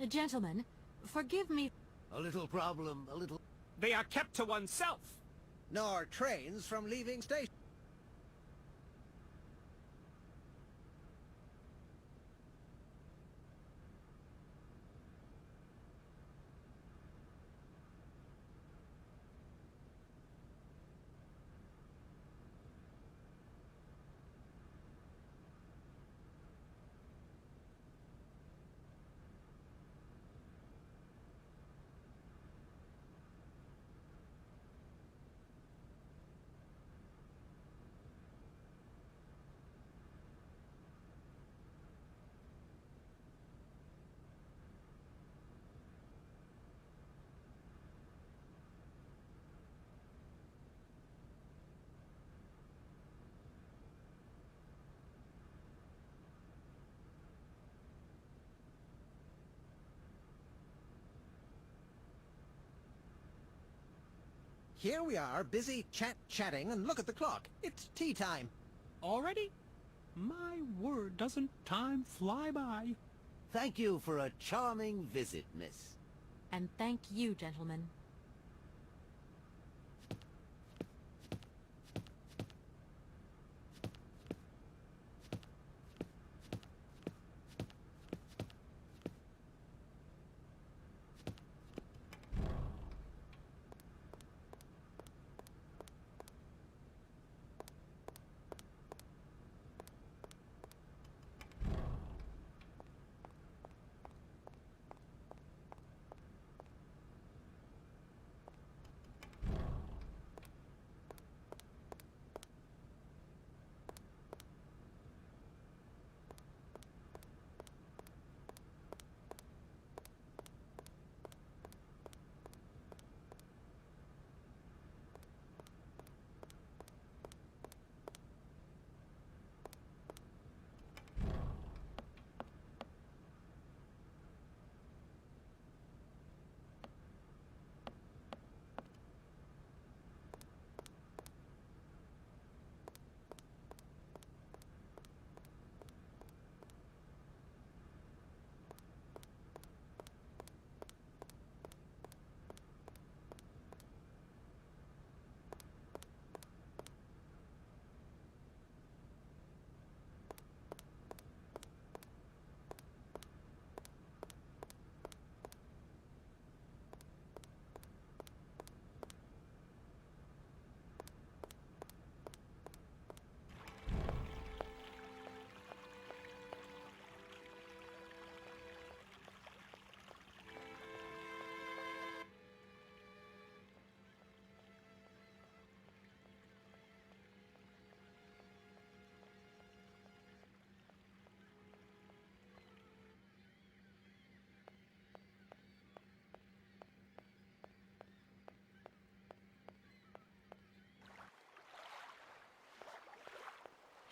Gentlemen, forgive me. A little problem, a little... They are kept to oneself. Nor trains from leaving station. Here we are, busy chatting, and look at the clock. It's tea time. Already? My word, doesn't time fly by? Thank you for a charming visit, miss. And thank you, gentlemen.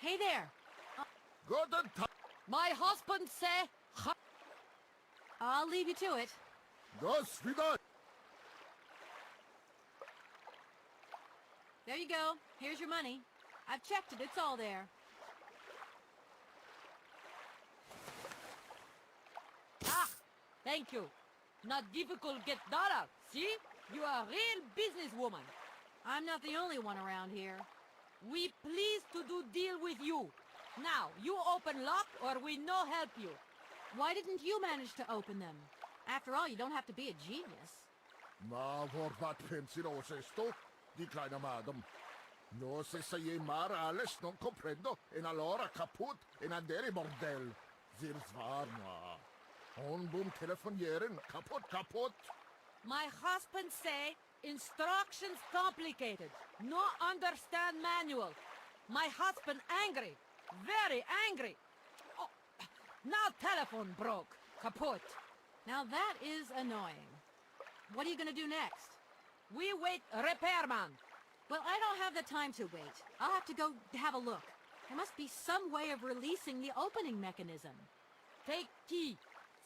Hey there! Guten Tag. My husband say... I'll leave you to it. До свидания. There you go. Here's your money. I've checked it. It's all there. Ah! Thank you. Not difficult get dollar. See? You are a real businesswoman. I'm not the only one around here. We pleased to do deal with you. Now, you open lock or we no help you. Why didn't you manage to open them? After all, you don't have to be a genius. Ma vorbat pensiero esto? Di kleine madam. No se sei mar alles non comprendo en allora kaput en andere bordel. Sie warna. On boom telefonieren kaput. My husband say instructions complicated. No understand manual. My husband angry. Very angry. Oh, now telephone broke. Kaput. Now that is annoying. What are you gonna do next? We wait repairman. Well, I don't have the time to wait. I'll have to go have a look. There must be some way of releasing the opening mechanism. Take key.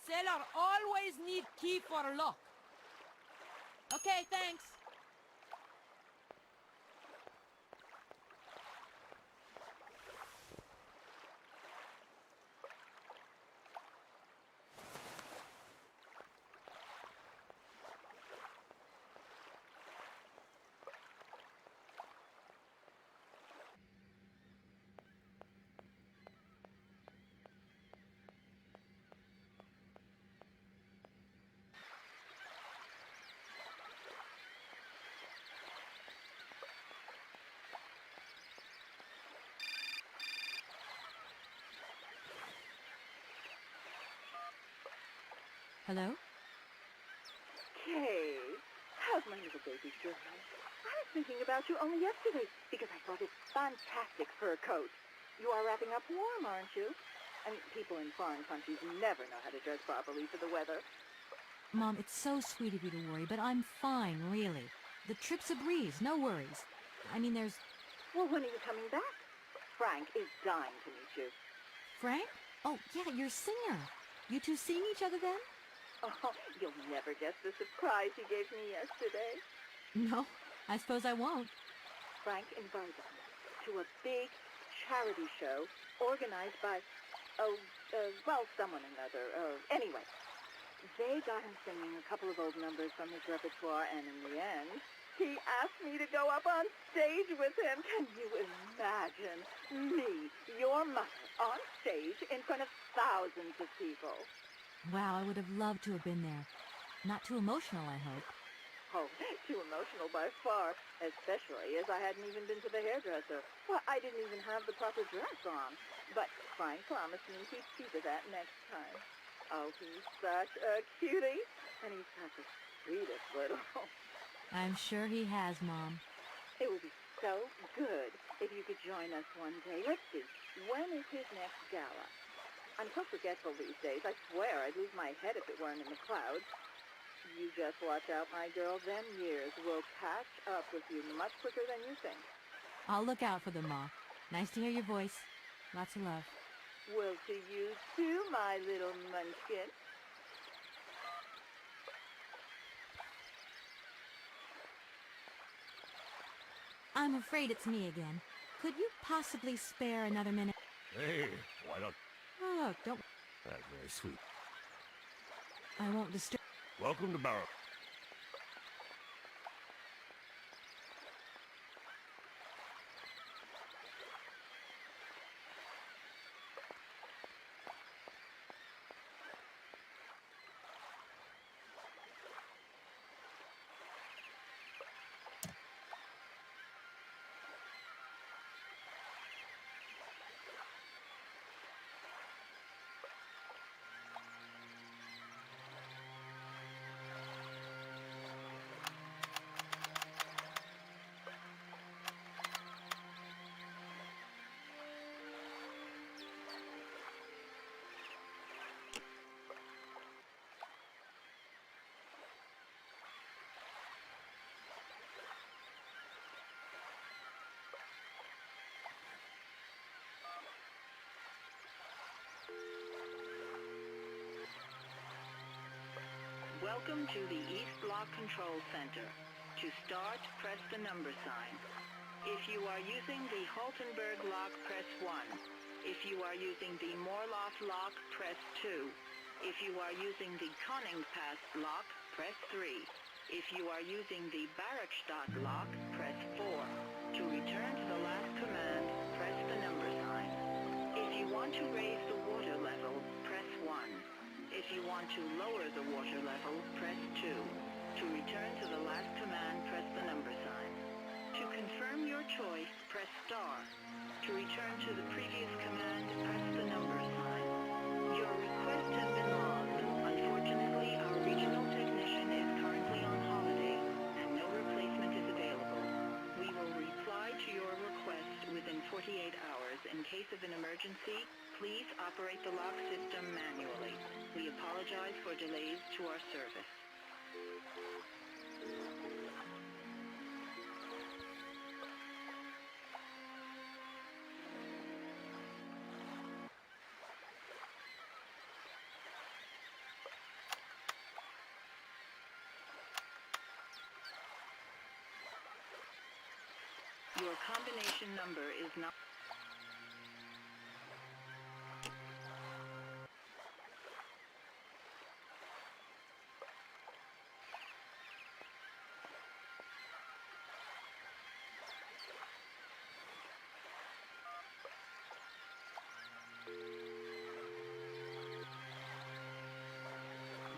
Sailor always need key for lock. Okay, thanks. Hello? Kay, how's my little baby girl? I was thinking about you only yesterday because I saw this fantastic fur coat. You are wrapping up warm, aren't you? I mean, people in foreign countries never know how to dress properly for the weather. Mom, it's so sweet of you to worry, but I'm fine, really. The trip's a breeze, no worries. I mean, there's... Well, when are you coming back? Frank is dying to meet you. Frank? Oh, yeah, your singer. You two seeing each other then? Oh, you'll never guess the surprise he gave me yesterday. No, I suppose I won't. Frank invited me to a big charity show organized by, someone or another. Anyway, they got him singing a couple of old numbers from his repertoire, and in the end, he asked me to go up on stage with him. Can you imagine me, your mother, on stage in front of thousands of people? Wow, I would have loved to have been there. Not too emotional, I hope. Oh, too emotional by far, especially as I hadn't even been to the hairdresser. Well, I didn't even have the proper dress on. But Frank promised me he'd see to that next time. Oh, he's such a cutie, and he's got the sweetest little... I'm sure he has, Mom. It would be so good if you could join us one day. Let's see, when is his next gala? I'm so forgetful these days. I swear I'd lose my head if it weren't in the clouds. You just watch out, my girl. Them years will catch up with you much quicker than you think. I'll look out for them, Ma. Nice to hear your voice. Lots of love. Well, to you too, my little munchkin. I'm afraid it's me again. Could you possibly spare another minute? Hey, why not? Oh, don't... That's very sweet. I won't disturb... Welcome to Barrow. Welcome to the East Block Control Center. To start, press the number sign. If you are using the Haltenberg lock, press 1. If you are using the Morloff lock, press 2. If you are using the Koningpass lock, press 3. If you are using the Barrackstadt lock, press 4. To return to the last command, press the number sign. If you want to raise the water level, press 1. If you want to lower the water level, press 2. To return to the last command, press the number sign. To confirm your choice, press star. To return to the previous command, press the number sign. Your request has been logged. Unfortunately, our regional technician is currently on holiday, and no replacement is available. We will reply to your request within 48 hours. In case of an emergency, please operate the lock system manually. We apologize for delays to our service. Your combination number is not...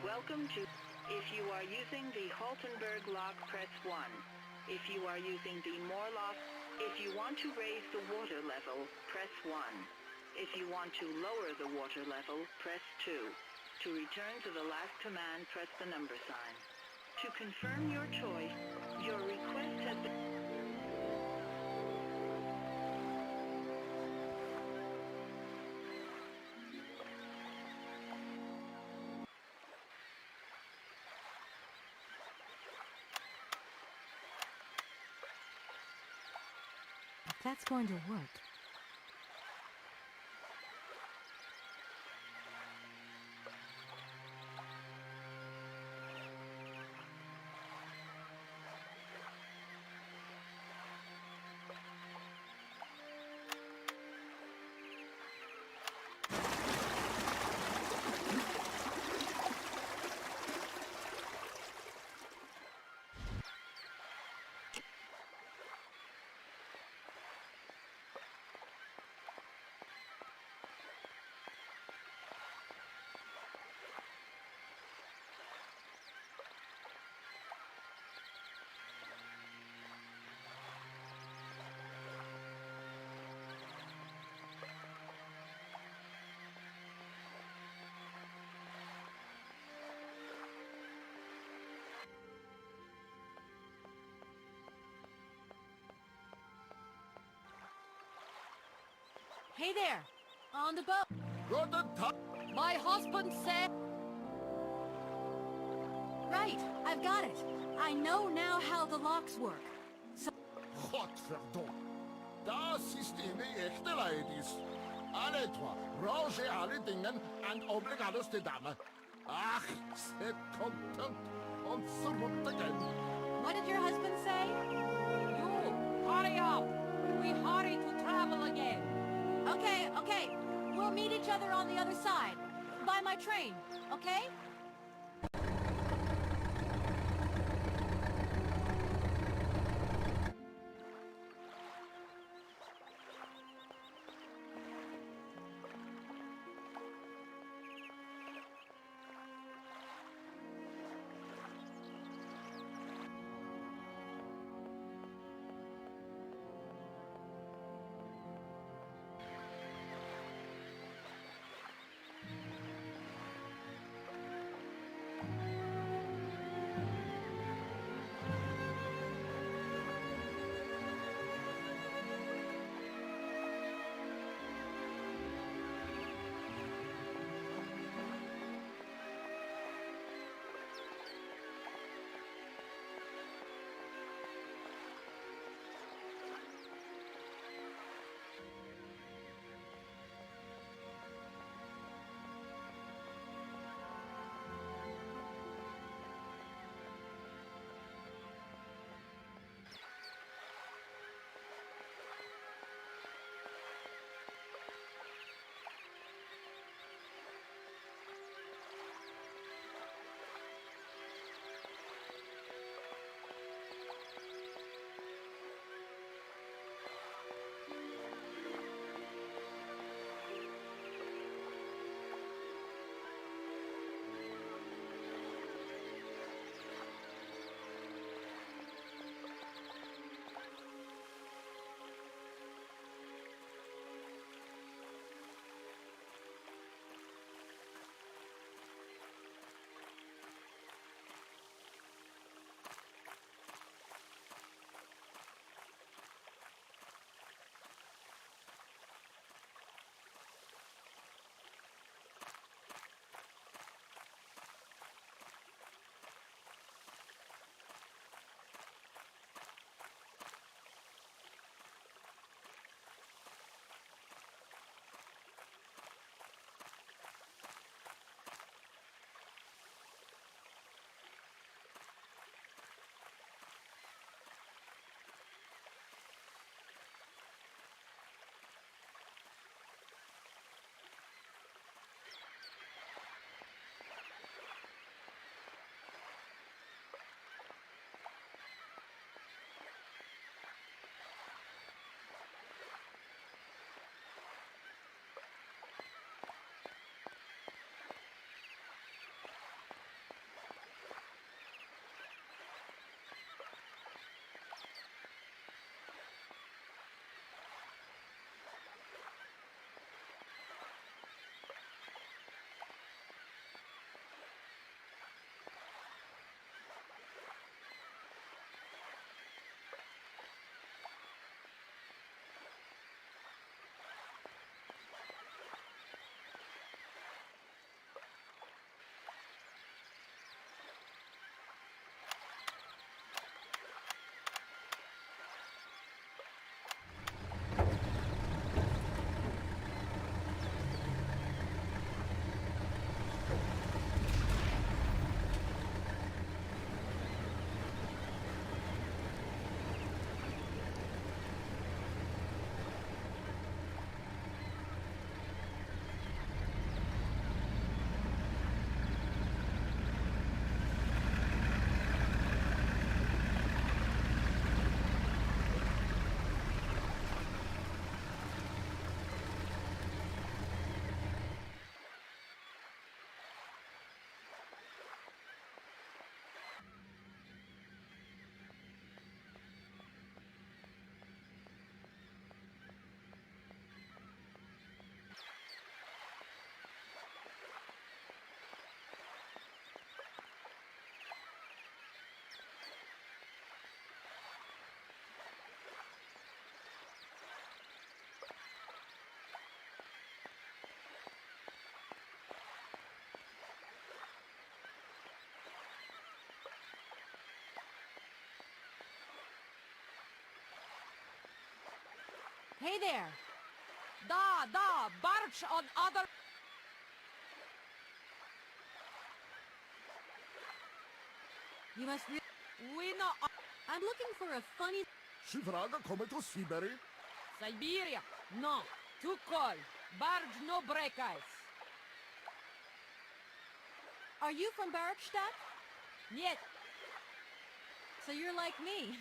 Welcome to... If you are using the Haltenberg lock, press 1. If you are using the Morloff... If you want to raise the water level, press 1. If you want to lower the water level, press 2. To To return to the last command, press the number sign. To confirm your choice, your request has been... If that's going to work. Hey there! On the boat! Guten Tag. My husband said... Right, I've got it. I know now how the locks work. So... Godverdomme. Das ist eine echte Ladies. Alle trois, rangez alle Dingen and obligados de dame. Ach, c'est content. Und zurück again. What did your husband say? You, hurry up! We hurry to travel again. Okay, okay. We'll meet each other on the other side. By my train, okay? Hey there! Da, barge on other... You must We know... I'm looking for a funny... Si vraga come to Siberi? Siberia! No, too cold. Barge no break ice. Are you from Bergstadt? Yes. So you're like me.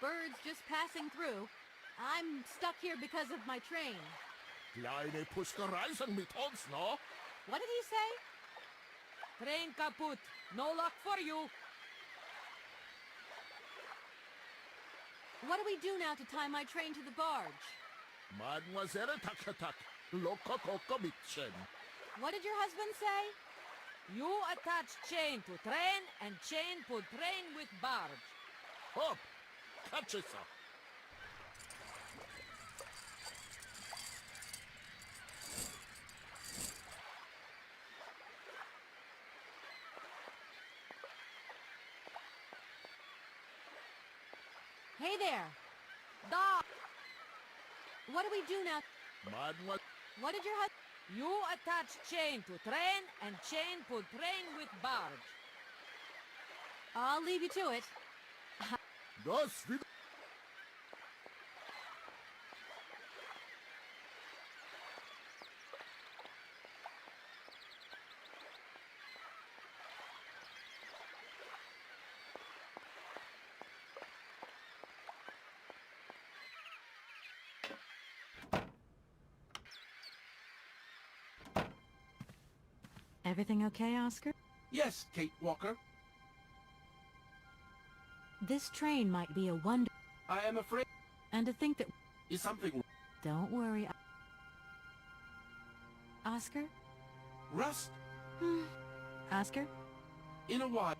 Birds just passing through. I'm stuck here because of my train. Kleine Pustereisen mit uns, no? What did he say? Train kaput. No luck for you. What do we do now to tie my train to the barge? Mademoiselle Takatak, Loka Koko Mitchen. What did your husband say? You attach chain to train and chain put train with barge. Hop! Catch it, sir. Hey there! Da! What do we do now? Mademoiselle... What did your husband... You attach chain to train and chain put train with barge. I'll leave you to it. Das wieder... Everything okay, Oscar? Yes, Kate Walker. This train might be a wonder. I am afraid And to think that... is something Don't worry. Oscar? Rust Oscar? in a while.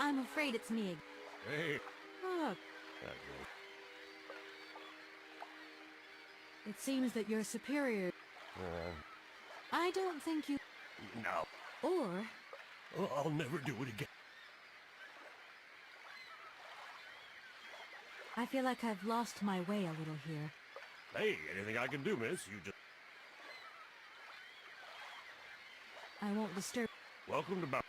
I'm afraid it's me. Hey. Look, Okay. it seems that your superior... I don't think you... No. Or... I'll never do it again. I feel like I've lost my way a little here. Hey, anything I can do, miss? You just... I won't disturb. Welcome to...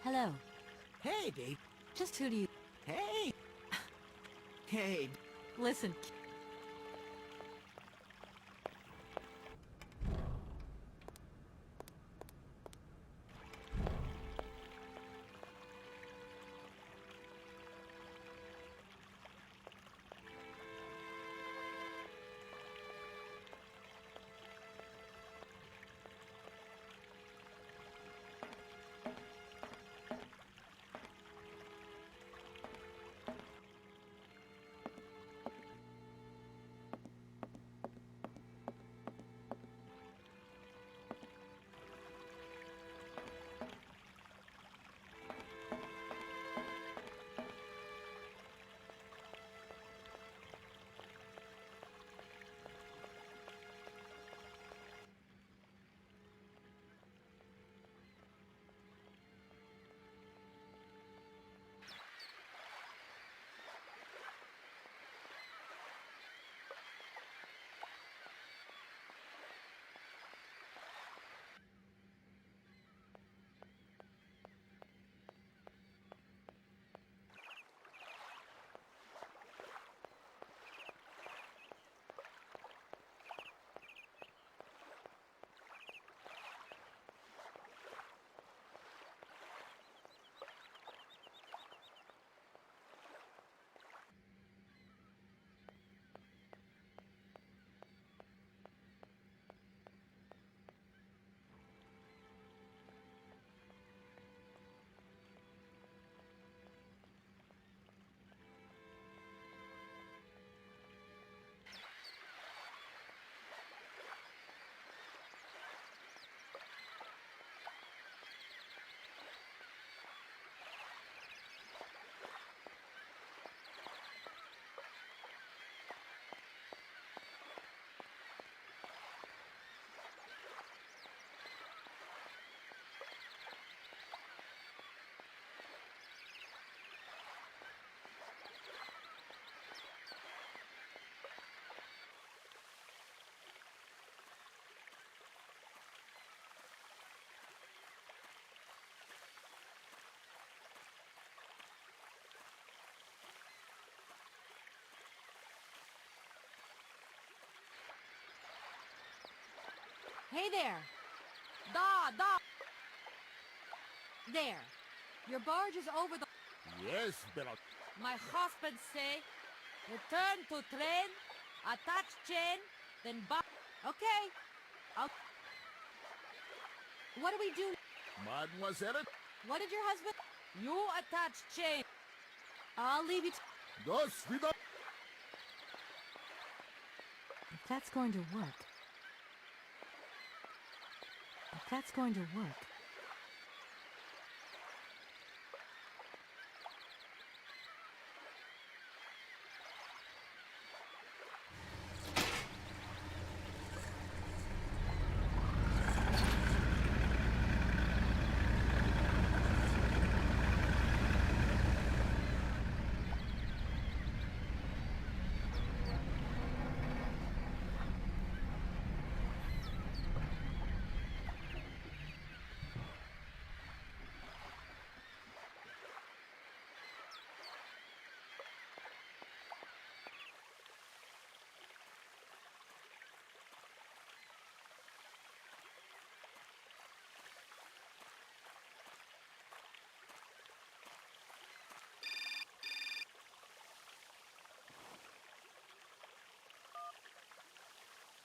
Hello. Hey, Dave. Just who do you... Hey. Hey. Listen. Hey there! Da! There. Your barge is over the... Yes, Bella. My husband say, return to train, attach chain, then Okay. What do we do? Mademoiselle, What did your husband... You attach chain. I'll leave you dos vida. If that's going to work... If that's going to work...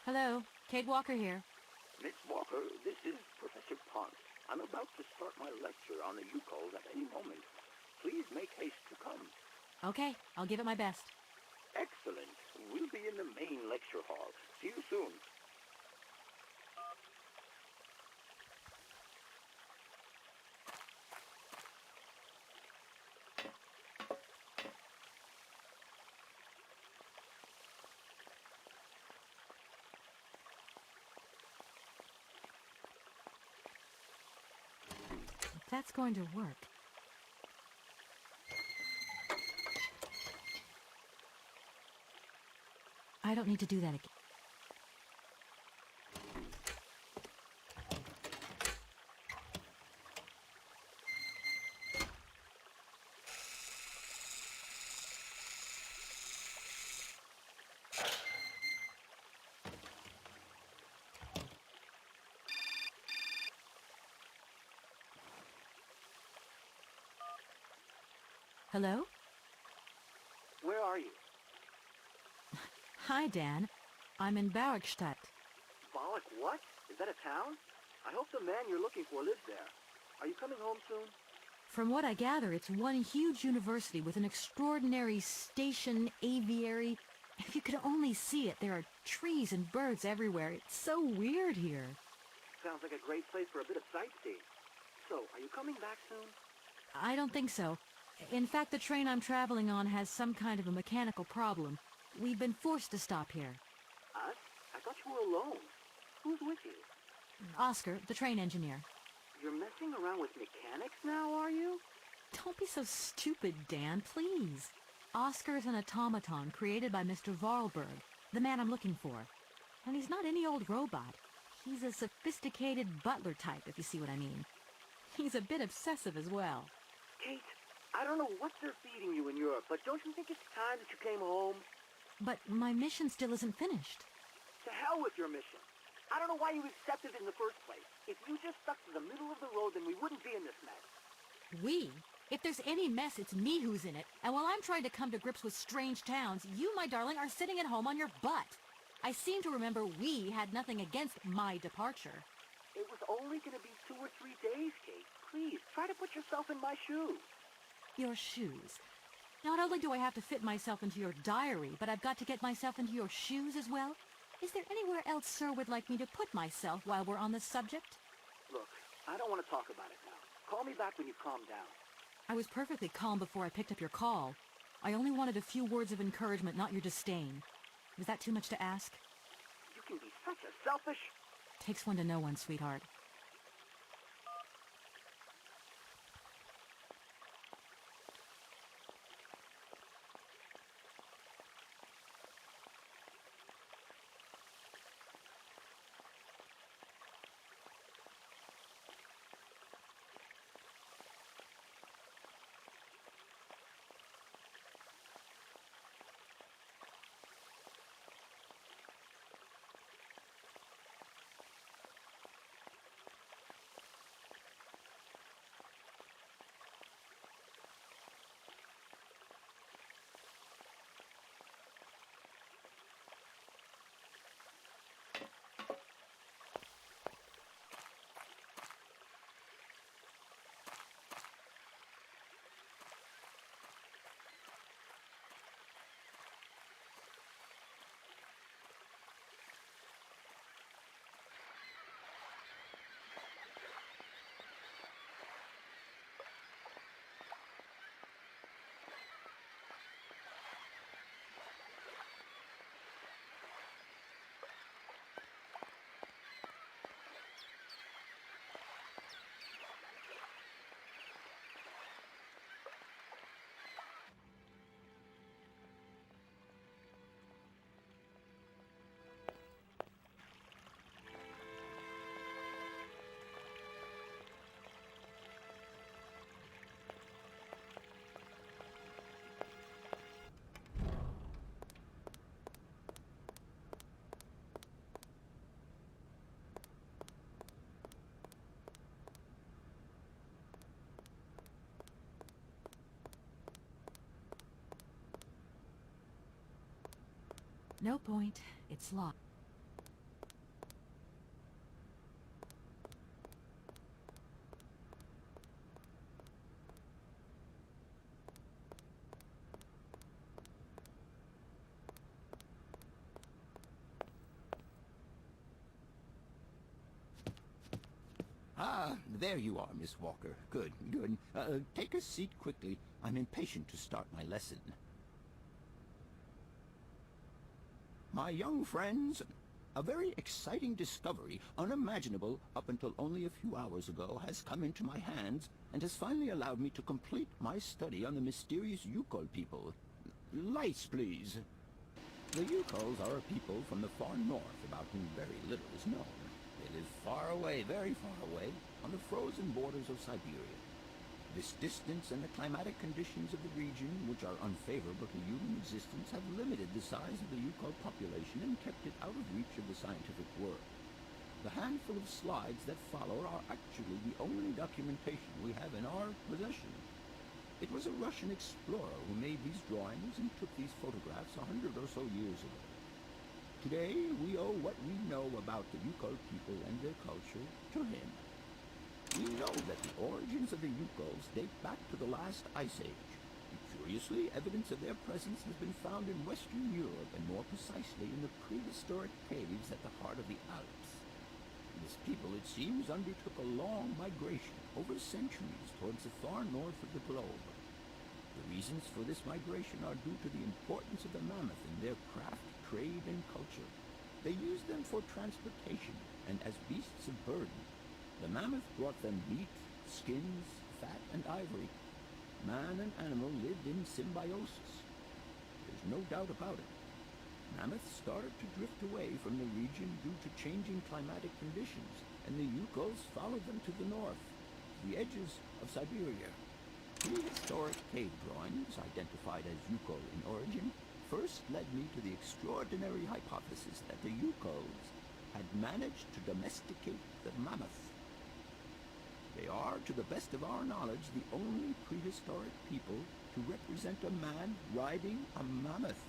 Hello, Kate Walker here. Miss Walker, this is Professor Ponce. I'm about to start my lecture on the U-calls at any moment. Please make haste to come. Okay, I'll give it my best. Excellent. We'll be in the main lecture hall. See you soon. that's going to work. I don't need to do that again. Hello? Where are you? Hi, Dan. I'm in Barrackstadt. Bollock what? Is that a town? I hope the man you're looking for lives there. Are you coming home soon? From what I gather, it's one huge university with an extraordinary station, aviary. If you could only see it, there are trees and birds everywhere. It's so weird here. Sounds like a great place for a bit of sightseeing. So, are you coming back soon? I don't think so. In fact, the train I'm traveling on has some kind of a mechanical problem. We've been forced to stop here. Us? I thought you were alone. Who's with you? Oscar, the train engineer. You're messing around with mechanics now, are you? Don't be so stupid, Dan, please. Oscar is an automaton created by Mr. Varlberg, the man I'm looking for. And he's not any old robot. He's a sophisticated butler type, if you see what I mean. He's a bit obsessive as well. Kate, I don't know what they're feeding you in Europe, but don't you think it's time that you came home? But my mission still isn't finished. To hell with your mission. I don't know why you accepted it in the first place. If you just stuck to the middle of the road, then we wouldn't be in this mess. We? If there's any mess, it's me who's in it. And while I'm trying to come to grips with strange towns, you, my darling, are sitting at home on your butt. I seem to remember we had nothing against my departure. It was only going to be 2 or 3 days, Kate. Please, try to put yourself in my shoes. Your shoes. Not only do I have to fit myself into your diary, but I've got to get myself into your shoes as well? Is there anywhere else Sir would like me to put myself while we're on this subject? Look, I don't want to talk about it now. Call me back when you calm down. I was perfectly calm before I picked up your call. I only wanted a few words of encouragement, not your disdain. Was that too much to ask? You can be such a selfish... Takes one to know one, sweetheart. No point. It's locked. Ah, there you are, Miss Walker. Good, good. Take a seat quickly. I'm impatient to start my lesson. My young friends, A very exciting discovery, unimaginable up until only a few hours ago, has come into my hands and has finally allowed me to complete my study on the mysterious Yukol people. Lights, please. The Yukols are a people from the far north about whom very little is known. They live far away, very far away, on the frozen borders of Siberia. This distance and the climatic conditions of the region, which are unfavorable to human existence, have limited the size of the Yukol population and kept it out of reach of the scientific world. The handful of slides that follow are actually the only documentation we have in our possession. It was a Russian explorer who made these drawings and took these photographs 100 or so years ago. Today, we owe what we know about the Yukol people and their culture to him. We know that the origins of the Yukols date back to the last ice age. And curiously, evidence of their presence has been found in Western Europe, and more precisely in the prehistoric caves at the heart of the Alps. This people, it seems, undertook a long migration over centuries towards the far north of the globe. The reasons for this migration are due to the importance of the mammoth in their craft, trade, and culture. They used them for transportation and as beasts of burden. The mammoth brought them meat, skins, fat, and ivory. Man and animal lived in symbiosis. There's no doubt about it. Mammoths started to drift away from the region due to changing climatic conditions, and the Yukols followed them to the north, to the edges of Siberia. Prehistoric cave drawings, identified as Yukol in origin, first led me to the extraordinary hypothesis that the Yukols had managed to domesticate the mammoth. They are, to the best of our knowledge, the only prehistoric people to represent a man riding a mammoth.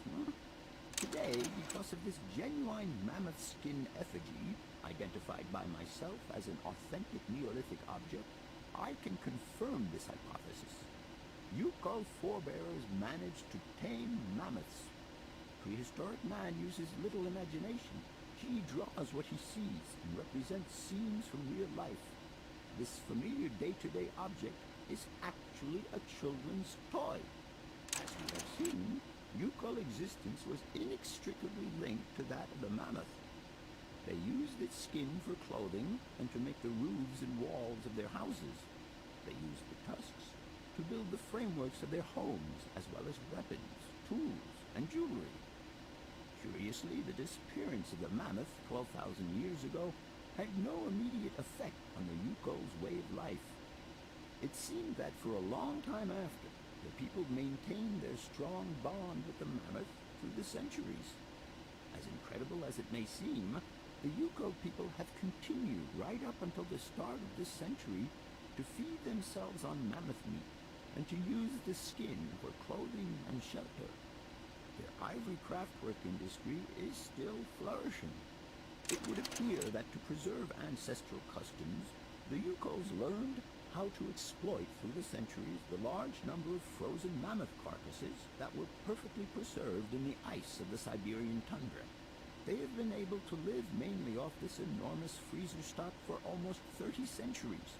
Today, because of this genuine mammoth skin effigy, identified by myself as an authentic Neolithic object, I can confirm this hypothesis. Yukol forebears managed to tame mammoths. Prehistoric man uses little imagination. He draws what he sees and represents scenes from real life. This familiar day-to-day object is actually a children's toy. As we have seen, Yukol existence was inextricably linked to that of the mammoth. They used its skin for clothing and to make the roofs and walls of their houses. They used the tusks to build the frameworks of their homes, as well as weapons, tools, and jewelry. Curiously, the disappearance of the mammoth 12,000 years ago had no immediate effect on the Yukol's way of life. It seemed that for a long time after, the people maintained their strong bond with the mammoth through the centuries. As incredible as it may seem, the Yukol people have continued right up until the start of this century to feed themselves on mammoth meat and to use the skin for clothing and shelter. Their ivory craftwork industry is still flourishing. It would appear that to preserve ancestral customs, the Yukols learned how to exploit through the centuries the large number of frozen mammoth carcasses that were perfectly preserved in the ice of the Siberian tundra. They have been able to live mainly off this enormous freezer stock for almost 30 centuries.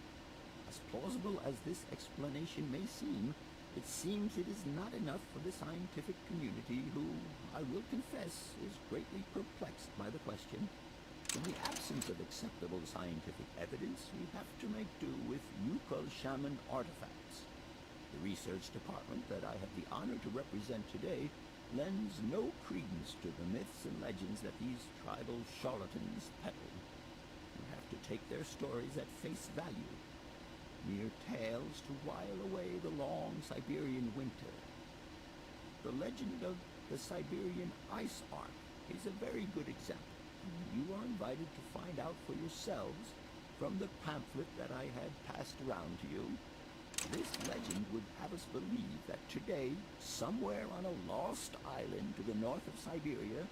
As plausible as this explanation may seem, it seems it is not enough for the scientific community who, I will confess, is greatly perplexed by the question. In the absence of acceptable scientific evidence, we have to make do with Yukol shaman artifacts. The research department that I have the honor to represent today lends no credence to the myths and legends that these tribal charlatans peddle. We have to take their stories at face value, mere tales to while away the long Siberian winter. The legend of the Siberian Ice Ark is a very good example. You are invited to find out for yourselves from the pamphlet that I had passed around to you. This legend would have us believe that today, somewhere on a lost island to the north of Siberia,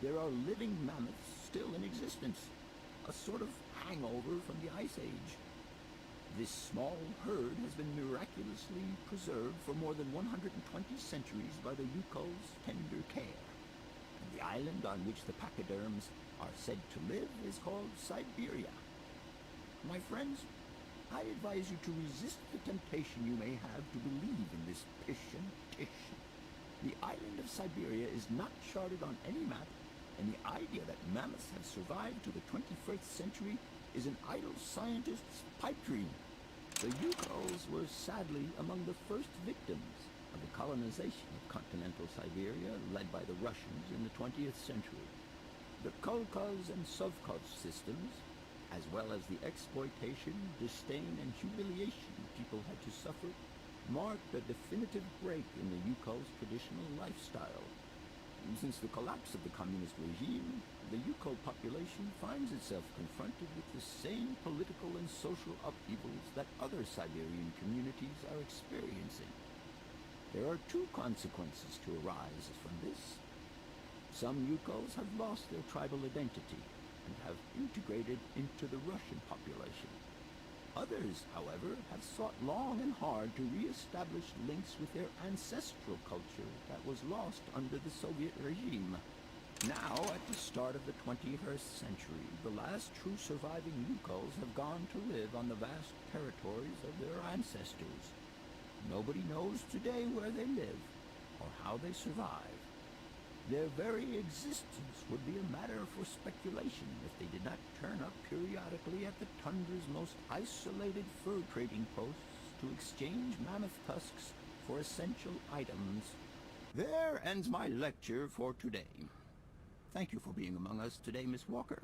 there are living mammoths still in existence, a sort of hangover from the Ice Age. This small herd has been miraculously preserved for more than 120 centuries by the Yukol's tender care. And the island on which the pachyderms are said to live is called Siberia. My friends, I advise you to resist the temptation you may have to believe in this pish and tish. The island of Siberia is not charted on any map, and the idea that mammoths have survived to the 21st century is an idle scientist's pipe dream. The Yugols were sadly among the first victims of the colonization of continental Siberia led by the Russians in the 20th century. The Kolkhoz and Sovkhoz systems, as well as the exploitation, disdain, and humiliation people had to suffer, marked a definitive break in the Yugols' traditional lifestyle. Since the collapse of the communist regime, the Yukol population finds itself confronted with the same political and social upheavals that other Siberian communities are experiencing. There are two consequences to arise from this. Some Yugols have lost their tribal identity and have integrated into the Russian population. Others, however, have sought long and hard to re-establish links with their ancestral culture that was lost under the Soviet regime. Now, at the start of the 21st century, the last true surviving Yugols have gone to live on the vast territories of their ancestors. Nobody knows today where they live or how they survive. Their very existence would be a matter for speculation if they did not turn up periodically at the tundra's most isolated fur trading posts to exchange mammoth tusks for essential items. There ends my lecture for today. Thank you for being among us today, Miss Walker.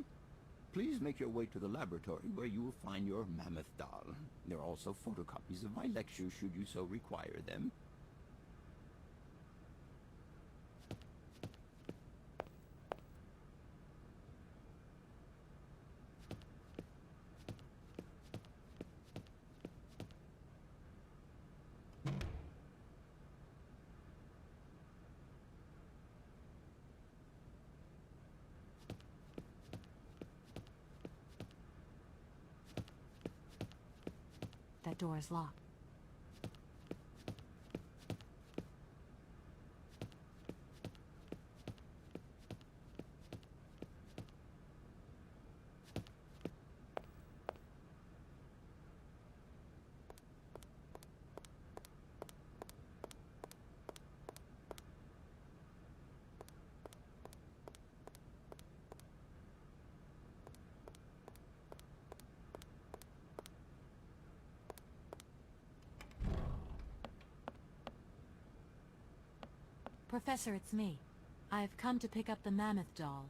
Please make your way to the laboratory where you will find your mammoth doll. There are also photocopies of my lectures should you so require them. That door is locked. Professor, it's me. I've come to pick up the mammoth doll.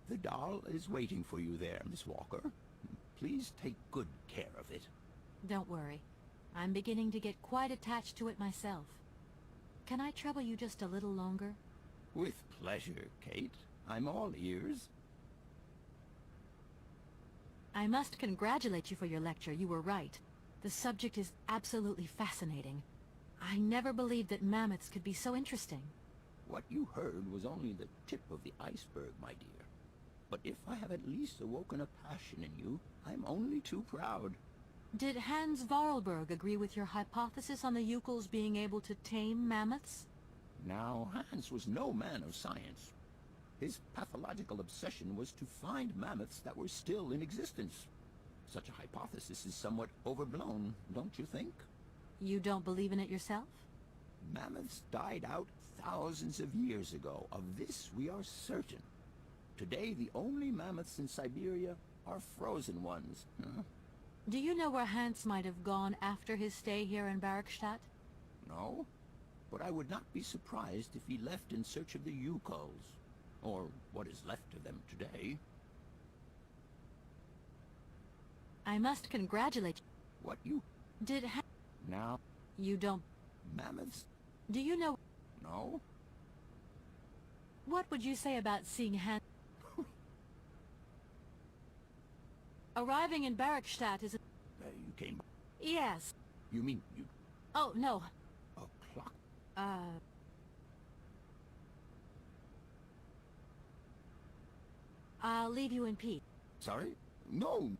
The doll is waiting for you there, Miss Walker. Please take good care of it. Don't worry. I'm beginning to get quite attached to it myself. Can I trouble you just a little longer? With pleasure, Kate. I'm all ears. I must congratulate you for your lecture. You were right. The subject is absolutely fascinating. I never believed that mammoths could be so interesting. What you heard was only the tip of the iceberg, my dear. But if I have at least awoken a passion in you, I'm only too proud. Did Hans Vorarlberg agree with your hypothesis on the Yugols being able to tame mammoths? Now, Hans was no man of science. His pathological obsession was to find mammoths that were still in existence. Such a hypothesis is somewhat overblown, don't you think? You don't believe in it yourself? Mammoths died out thousands of years ago. Of this we are certain. Today, the only mammoths in Siberia are frozen ones. Huh? Do you know where Hans might have gone after his stay here in Barkstadt? No, but I would not be surprised if he left in search of the Yugols, or what is left of them today. I must congratulate you. What you... Did Now... You don't... Mammoths? Do you know... No? What would you say about seeing Hans... Arriving in Barkstadt is... You came... Yes. You mean you... Oh, no. A clock? I'll leave you in peace. Sorry? No!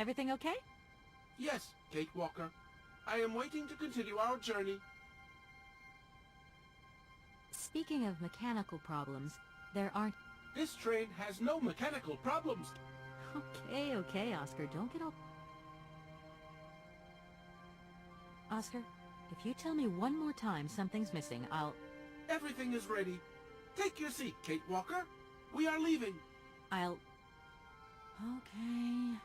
Everything okay? Yes, Kate Walker. I am waiting to continue our journey. Speaking of mechanical problems, there aren't... This train has no mechanical problems. Okay, Oscar, don't get all... Oscar, if you tell me one more time something's missing, I'll... Everything is ready. Take your seat, Kate Walker. We are leaving. I'll... Okay...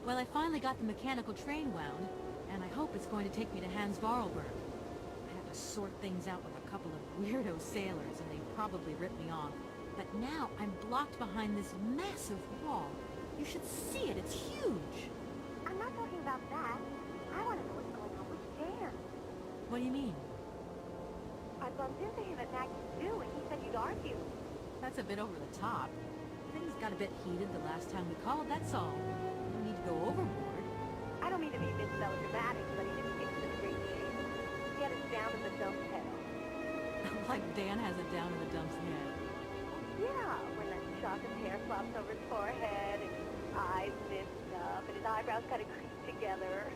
Well, I finally got the mechanical train wound, and I hope it's going to take me to Hans Vorarlberg. I had to sort things out with a couple of weirdo sailors, and they probably ripped me off. But now I'm blocked behind this massive wall. You should see it, it's huge! I'm not talking about that. I want to know what's going on with Dan. What do you mean? I bumped into him at Maggie's Zoo, and he said you'd argue. That's a bit over the top. Things got a bit heated the last time we called, that's all. No need to go overboard. I don't mean to be a bit melodramatic, but he didn't think it was a great shape. He had us down in the dumps head. Like Dan has it down in the dumps head. Yeah, when that shock of hair flops over his forehead, and his eyes mist up, and his eyebrows kind of creep together.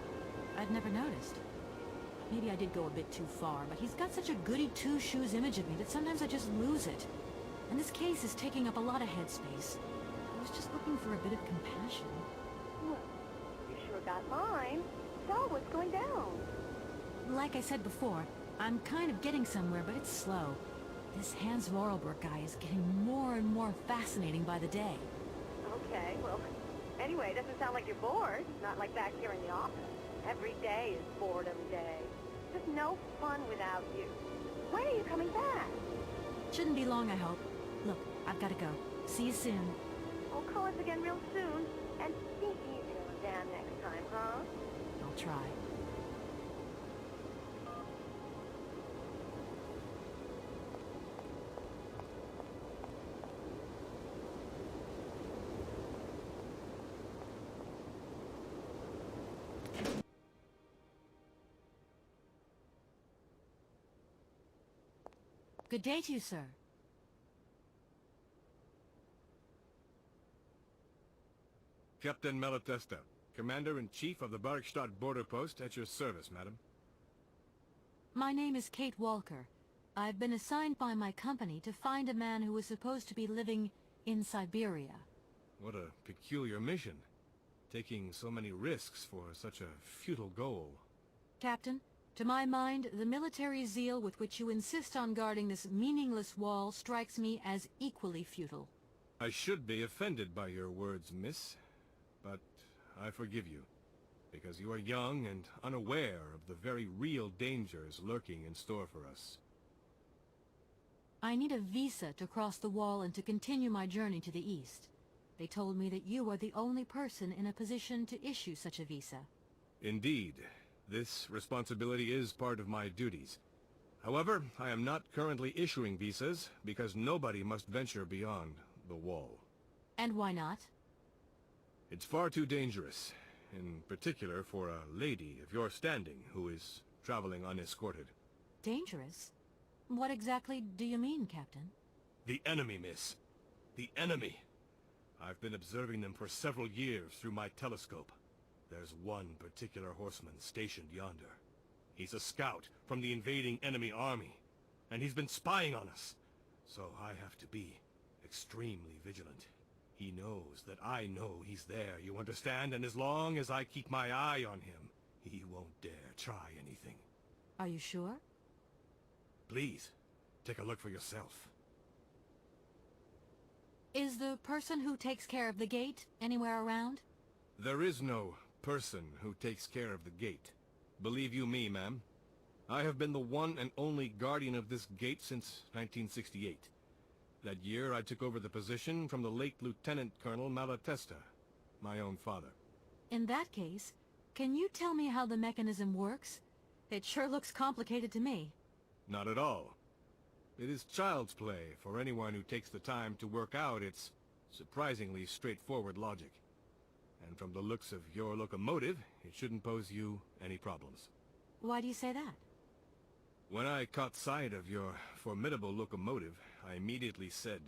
I'd never noticed. Maybe I did go a bit too far, but he's got such a goody two-shoes image of me that sometimes I just lose it. And this case is taking up a lot of headspace. I was just looking for a bit of compassion. Well, you sure got mine. So, what's going down? Like I said before, I'm kind of getting somewhere, but it's slow. This Hans Vorarlberg guy is getting more and more fascinating by the day. Okay, well, anyway, it doesn't sound like you're bored. Not like back here in the office. Every day is boredom day. There's no fun without you. When are you coming back? Shouldn't be long, I hope. Look, I've got to go. See you soon. Oh, call us again real soon. And be easier on Dan next time, huh? I'll try. Good day to you, sir. Captain Malatesta, Commander-in-Chief of the Bergstadt Border Post, at your service, madam. My name is Kate Walker. I've been assigned by my company to find a man who was supposed to be living in Siberia. What a peculiar mission. Taking so many risks for such a futile goal. Captain, to my mind, the military zeal with which you insist on guarding this meaningless wall strikes me as equally futile. I should be offended by your words, miss. But I forgive you, because you are young and unaware of the very real dangers lurking in store for us. I need a visa to cross the wall and to continue my journey to the east. They told me that you are the only person in a position to issue such a visa. Indeed. This responsibility is part of my duties. However, I am not currently issuing visas because nobody must venture beyond the wall. And why not? It's far too dangerous, in particular for a lady of your standing who is traveling unescorted. Dangerous? What exactly do you mean, Captain? The enemy, miss. The enemy. I've been observing them for several years through my telescope. There's one particular horseman stationed yonder. He's a scout from the invading enemy army, and he's been spying on us. So I have to be extremely vigilant. He knows that I know he's there, you understand? And as long as I keep my eye on him, he won't dare try anything. Are you sure? Please, take a look for yourself. Is the person who takes care of the gate anywhere around? There is no person who takes care of the gate. Believe you me, ma'am. I have been the one and only guardian of this gate since 1968. That year I took over the position from the late Lieutenant Colonel Malatesta, my own father. In that case, can you tell me how the mechanism works? It sure looks complicated to me. Not at all. It is child's play for anyone who takes the time to work out its surprisingly straightforward logic. And from the looks of your locomotive, it shouldn't pose you any problems. Why do you say that? When I caught sight of your formidable locomotive, I immediately said,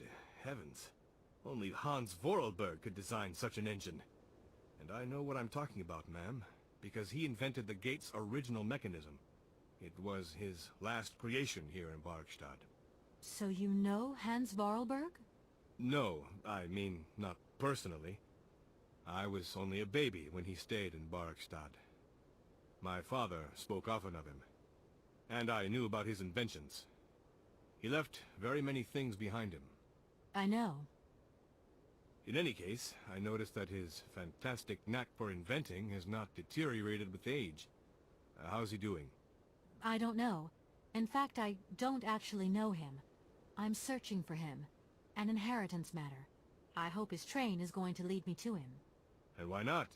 heavens, only Hans Vorarlberg could design such an engine. And I know what I'm talking about, ma'am, because he invented the gate's original mechanism. It was his last creation here in Barkstad. So you know Hans Vorarlberg? No, I mean, not personally. I was only a baby when he stayed in Barkstad. My father spoke often of him, and I knew about his inventions. He left very many things behind him. I know. In any case, I noticed that his fantastic knack for inventing has not deteriorated with age. How's he doing? I don't know. In fact, I don't actually know him. I'm searching for him. An inheritance matter. I hope his train is going to lead me to him. And why not?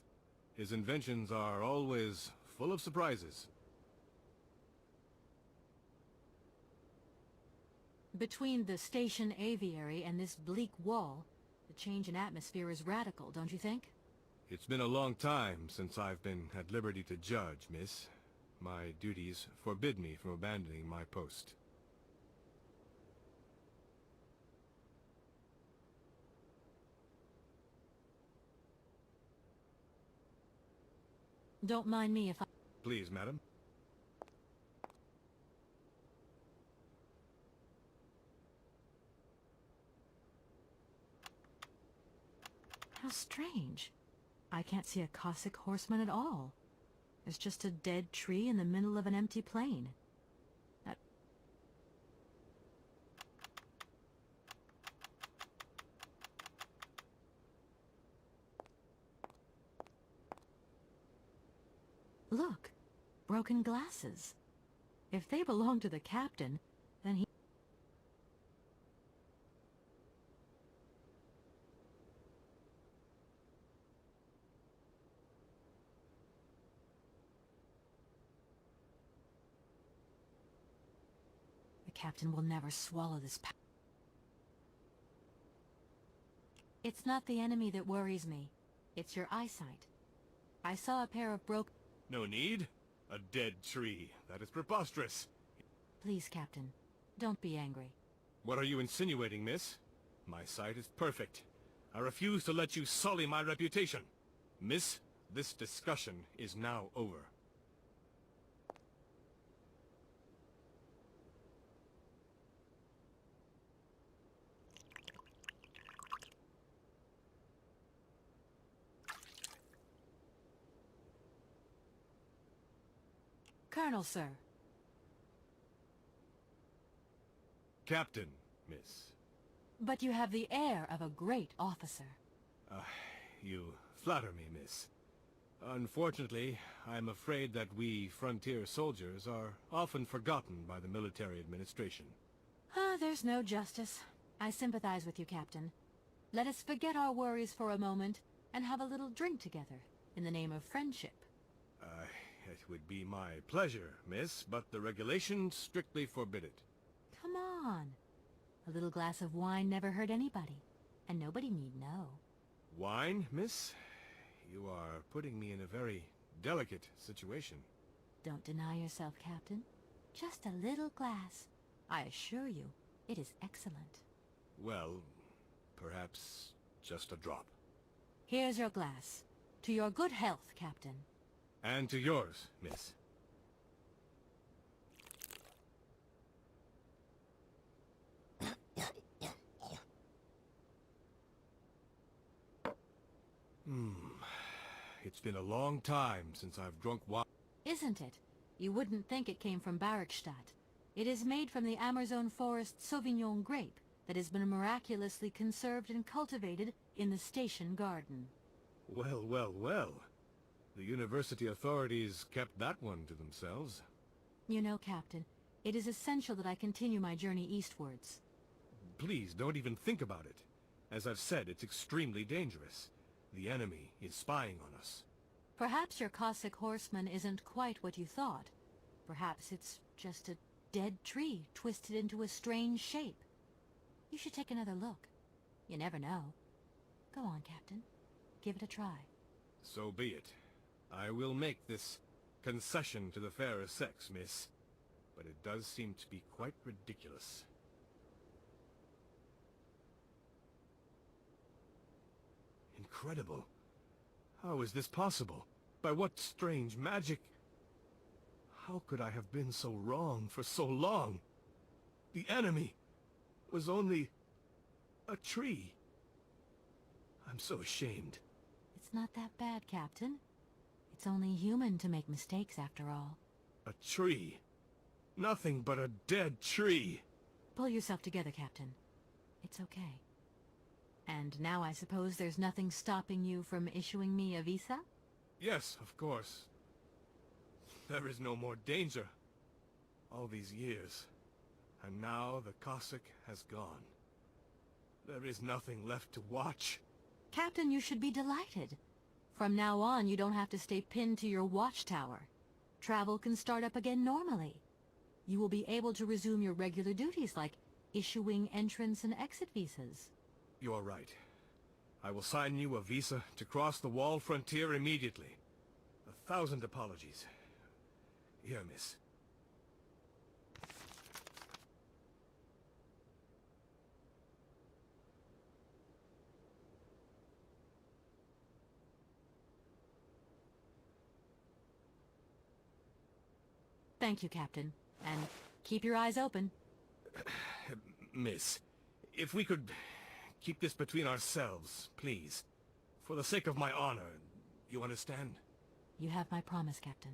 His inventions are always full of surprises. Between the station aviary and this bleak wall, the change in atmosphere is radical, don't you think? It's been a long time since I've been at liberty to judge, miss. My duties forbid me from abandoning my post. Don't mind me if I... Please, madam. How strange. I can't see a Cossack horseman at all. There's just a dead tree in the middle of an empty plain. Look, broken glasses. If they belong to the captain, then he... The captain will never swallow this power. It's not the enemy that worries me. It's your eyesight. I saw a pair of broken... No need. A dead tree. That is preposterous. Please, Captain, don't be angry. What are you insinuating, miss? My sight is perfect. I refuse to let you sully my reputation. Miss, this discussion is now over. Colonel, sir. Captain, miss. But you have the air of a great officer. You flatter me, miss. Unfortunately, I'm afraid that we frontier soldiers are often forgotten by the military administration. There's no justice. I sympathize with you, Captain. Let us forget our worries for a moment and have a little drink together in the name of friendship. it would be my pleasure, miss, but the regulations strictly forbid it. Come on. A little glass of wine never hurt anybody, and nobody need know. Wine, miss? You are putting me in a very delicate situation. Don't deny yourself, Captain. Just a little glass. I assure you, it is excellent. Well, perhaps just a drop. Here's your glass. To your good health, Captain. And to yours, miss. It's been a long time since I've drunk wine. Isn't it? You wouldn't think it came from Barrackstadt. It is made from the Amazon forest Sauvignon grape that has been miraculously conserved and cultivated in the station garden. Well, well, well. The university authorities kept that one to themselves. You know, Captain, it is essential that I continue my journey eastwards. Please, don't even think about it. As I've said, it's extremely dangerous. The enemy is spying on us. Perhaps your Cossack horseman isn't quite what you thought. Perhaps it's just a dead tree twisted into a strange shape. You should take another look. You never know. Go on, Captain. Give it a try. So be it. I will make this concession to the fairer sex, miss. But it does seem to be quite ridiculous. Incredible. How is this possible? By what strange magic? How could I have been so wrong for so long? The enemy was only a tree. I'm so ashamed. It's not that bad, Captain. It's only human to make mistakes, after all. A tree. Nothing but a dead tree. Pull yourself together, Captain. It's okay. And now I suppose there's nothing stopping you from issuing me a visa? Yes, of course. There is no more danger. All these years. And now the Cossack has gone. There is nothing left to watch. Captain, you should be delighted. From now on, you don't have to stay pinned to your watchtower. Travel can start up again normally. You will be able to resume your regular duties like issuing entrance and exit visas. You're right. I will sign you a visa to cross the wall frontier immediately. 1,000 apologies. Here, miss. Thank you, Captain. And keep your eyes open. Miss, if we could keep this between ourselves, please. For the sake of my honor, you understand? You have my promise, Captain.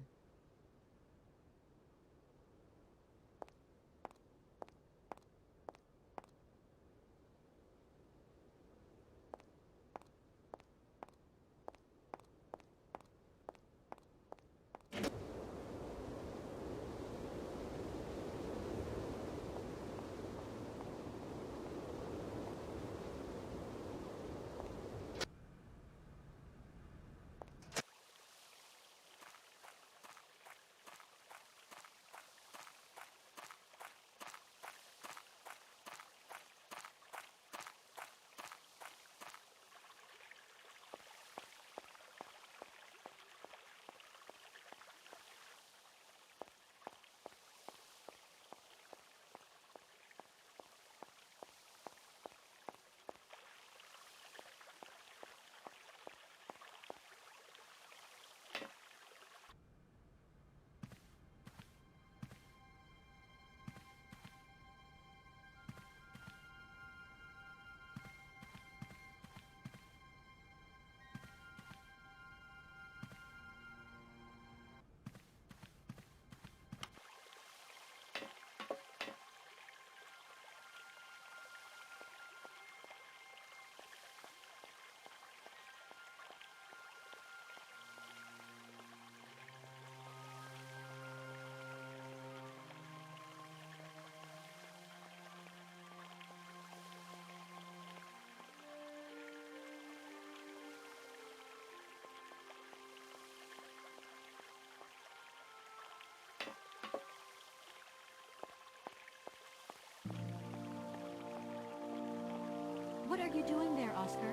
What are you doing there, Oscar?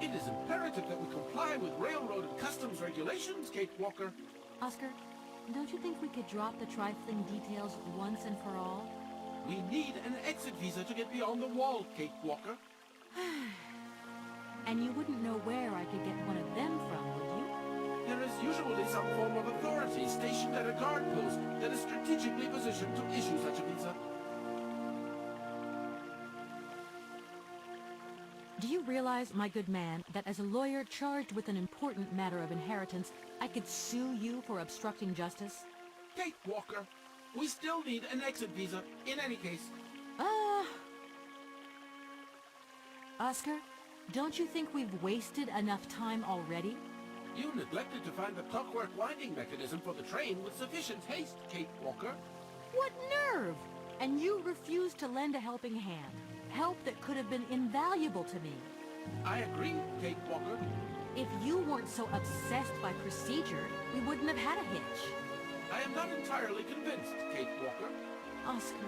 It is imperative that we comply with railroad and customs regulations, Kate Walker. Oscar, don't you think we could drop the trifling details once and for all? We need an exit visa to get beyond the wall, Kate Walker. And you wouldn't know where I could get one of them from, would you? There is usually some form of authority stationed at a guard post that is strategically positioned to issue such a visa. Do you realize, my good man, that as a lawyer charged with an important matter of inheritance, I could sue you for obstructing justice? Kate Walker, we still need an exit visa in any case. Oscar, don't you think we've wasted enough time already? You neglected to find the clockwork winding mechanism for the train with sufficient haste, Kate Walker. What nerve! And you refused to lend a helping hand. Help that could have been invaluable to me. I agree, Kate Walker. If you weren't so obsessed by procedure, we wouldn't have had a hitch. I am not entirely convinced, Kate Walker. Oscar,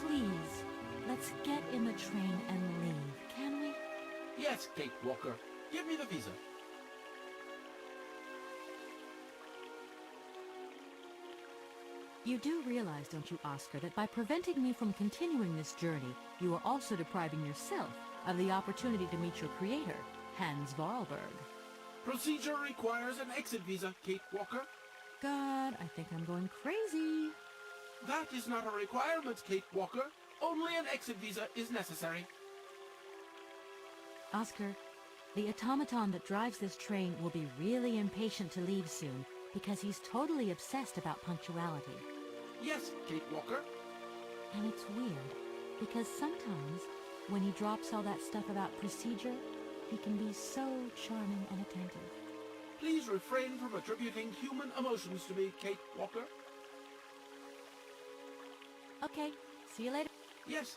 please, let's get in the train and leave, can we? Yes, Kate Walker. Give me the visa. You do realize, don't you, Oscar, that by preventing me from continuing this journey, you are also depriving yourself of the opportunity to meet your creator, Hans Wahlberg. Procedure requires an exit visa, Kate Walker. God, I think I'm going crazy. That is not a requirement, Kate Walker. Only an exit visa is necessary. Oscar, the automaton that drives this train will be really impatient to leave soon because he's totally obsessed about punctuality. Yes, Kate Walker. And it's weird, because sometimes, when he drops all that stuff about procedure, he can be so charming and attentive. Please refrain from attributing human emotions to me, Kate Walker. Okay, see you later. Yes.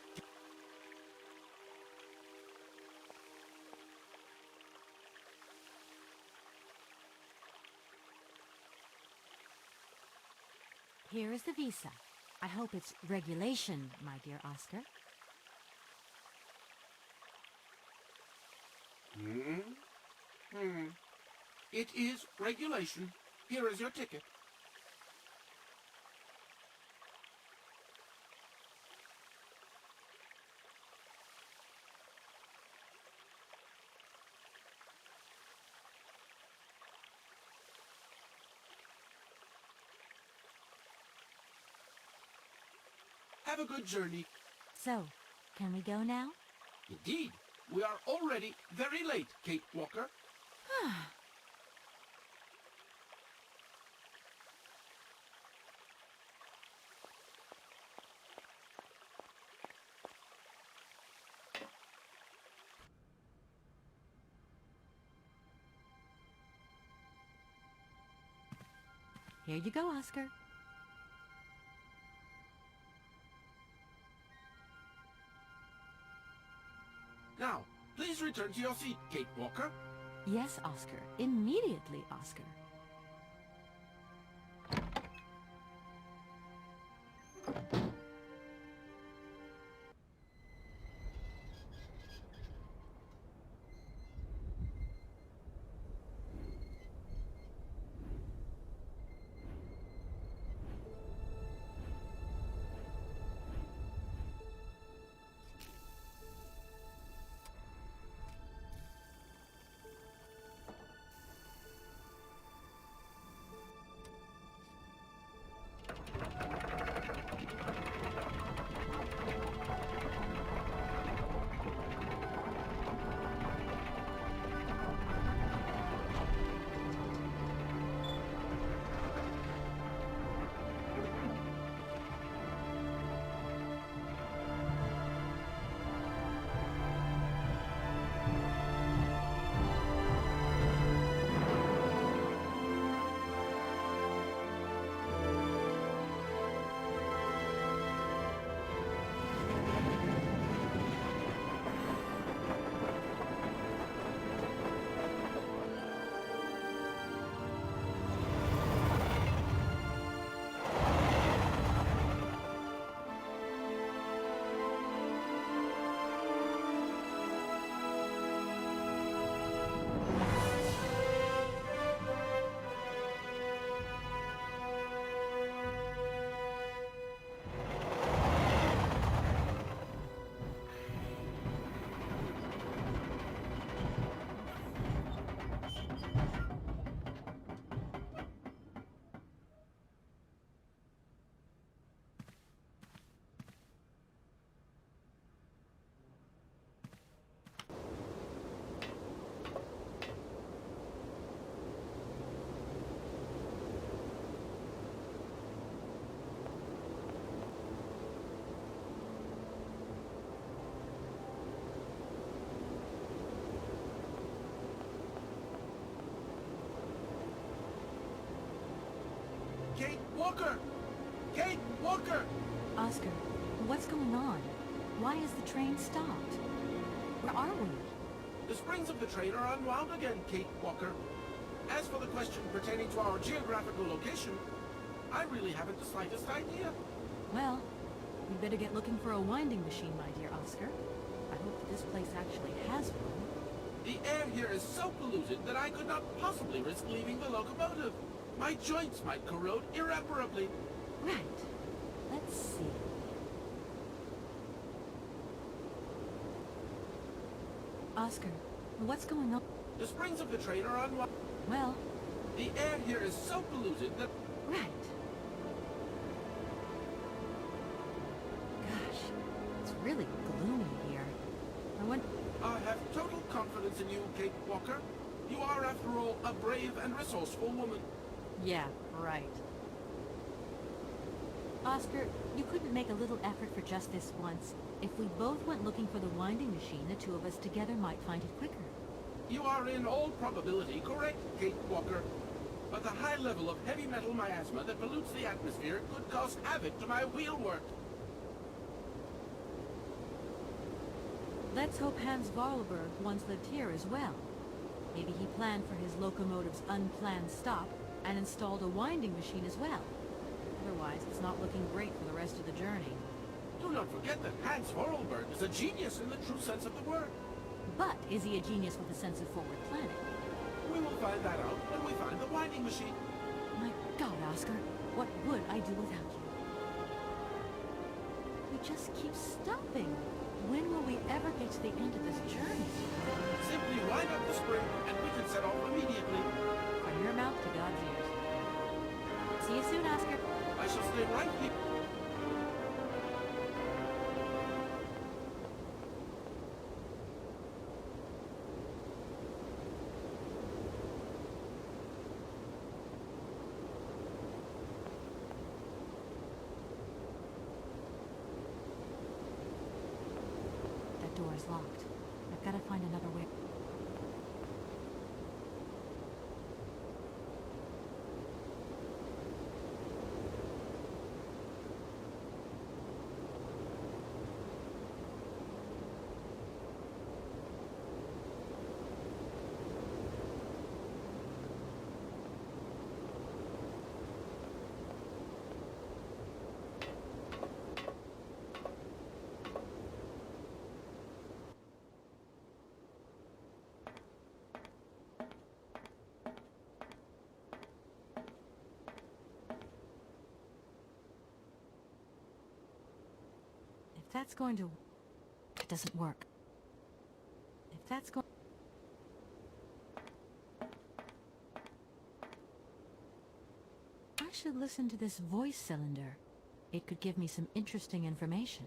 Here is the visa. I hope it's regulation, my dear Oscar. It is regulation. Here is your ticket. Have a good journey. So, can we go now? Indeed. We are already very late, Kate Walker. Here you go, Oscar. Now, please return to your seat, Kate Walker. Yes, Oscar. Immediately, Oscar. Walker! Kate Walker! Oscar, what's going on? Why is the train stopped? Where are we? The springs of the train are unwound again, Kate Walker. As for the question pertaining to our geographical location, I really haven't the slightest idea. Well, we'd better get looking for a winding machine, my dear Oscar. I hope that this place actually has one. The air here is so polluted that I could not possibly risk leaving the locomotive. My joints might corrode irreparably. Right. Let's see. Oscar, what's going on? The springs of the train are unwound. Well, the air here is so polluted that... Right. Gosh, it's really gloomy here. I have total confidence in you, Kate Walker. You are, after all, a brave and resourceful woman. Yeah, right. Oscar, you couldn't make a little effort for just this once. If we both went looking for the winding machine, the two of us together might find it quicker. You are in all probability correct, Kate Walker. But the high level of heavy metal miasma that pollutes the atmosphere could cause havoc to my wheelwork. Let's hope Hans Vorarlberg once lived here as well. Maybe he planned for his locomotive's unplanned stop and installed a winding machine as well. Otherwise, it's not looking great for the rest of the journey. Do not forget that Hans Vorarlberg is a genius in the true sense of the word. But is he a genius with a sense of forward planning? We will find that out when we find the winding machine. My God, Oscar, what would I do without you? We just keep stopping. When will we ever get to the end of this journey? Simply wind up the spring and we can set off immediately. From your mouth to God's ears. See you soon, Oscar. I shall stay right here. That door is locked. I've got to find another way. If that's going to... It doesn't work. If that's going... I should listen to this voice cylinder. It could give me some interesting information.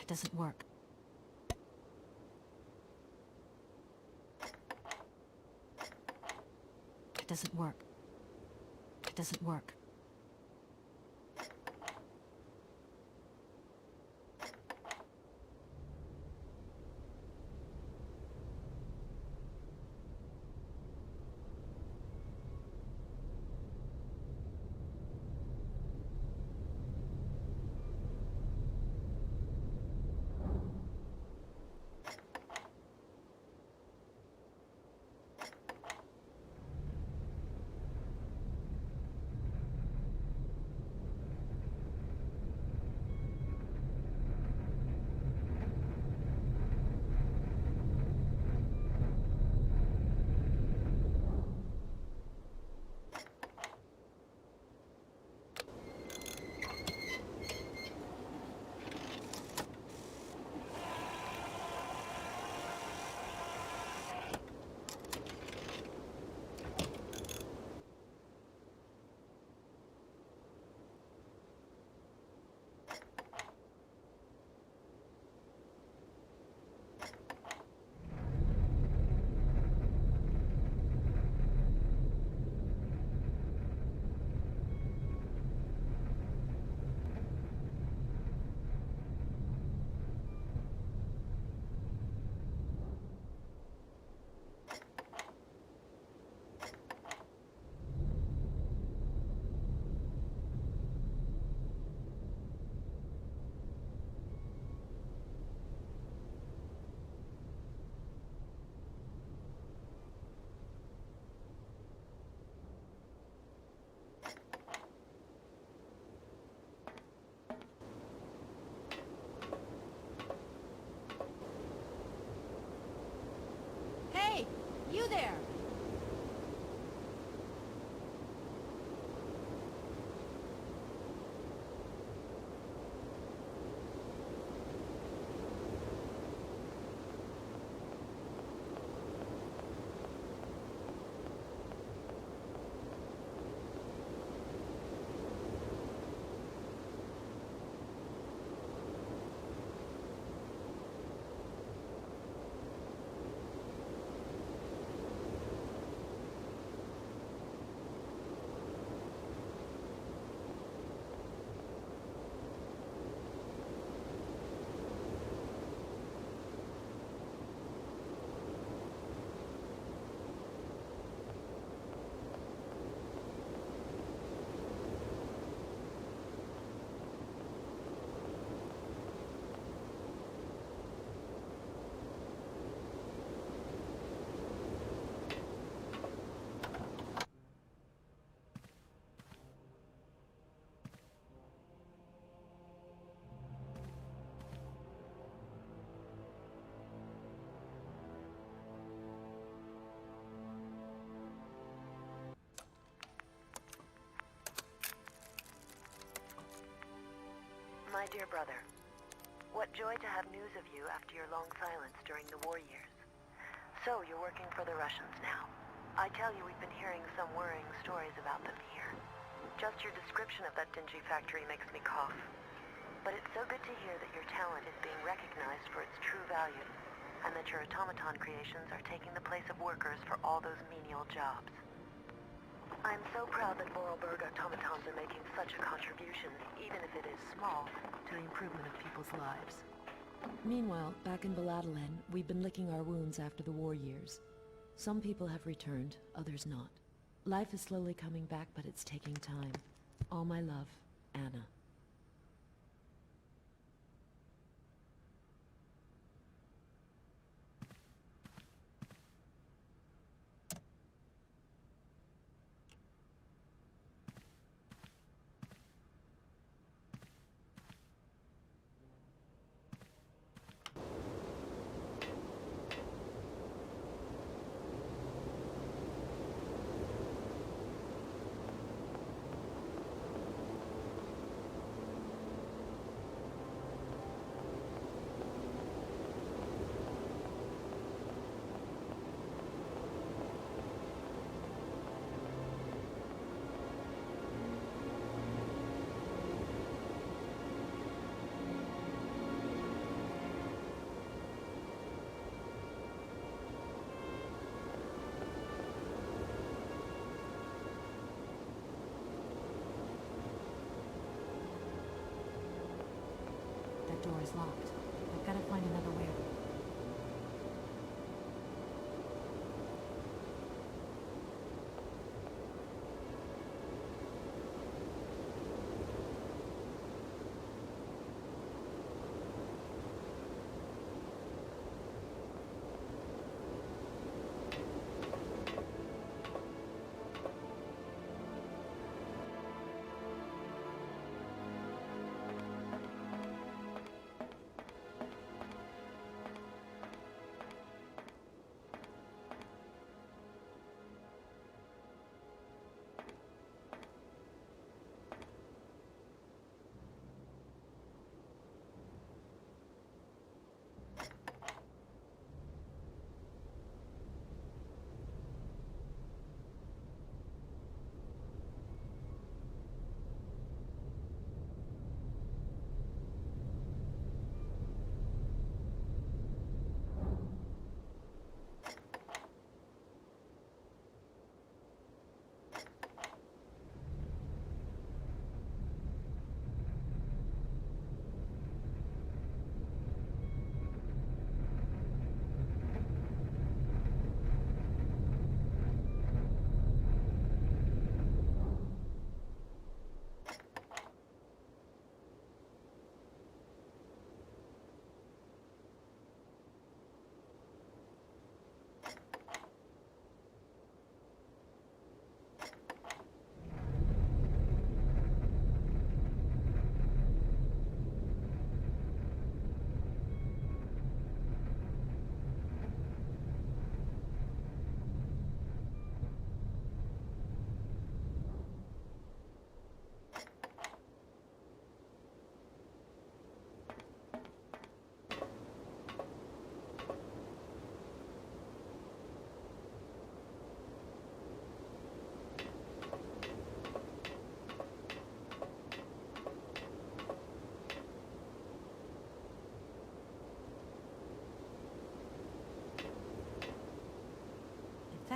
It doesn't work. It doesn't work. It doesn't work. there! My dear brother, what joy to have news of you after your long silence during the war years. So, you're working for the Russians now. I tell you, we've been hearing some worrying stories about them here. Just your description of that dingy factory makes me cough. But it's so good to hear that your talent is being recognized for its true value, and that your automaton creations are taking the place of workers for all those menial jobs. I'm so proud that Vorarlberg automatons are making such a contribution, even if it is small, to the improvement of people's lives. Meanwhile, back in Baladolin, we've been licking our wounds after the war years. Some people have returned, others not. Life is slowly coming back, but it's taking time. All my love, Anna. That door is locked. I've got to find another way.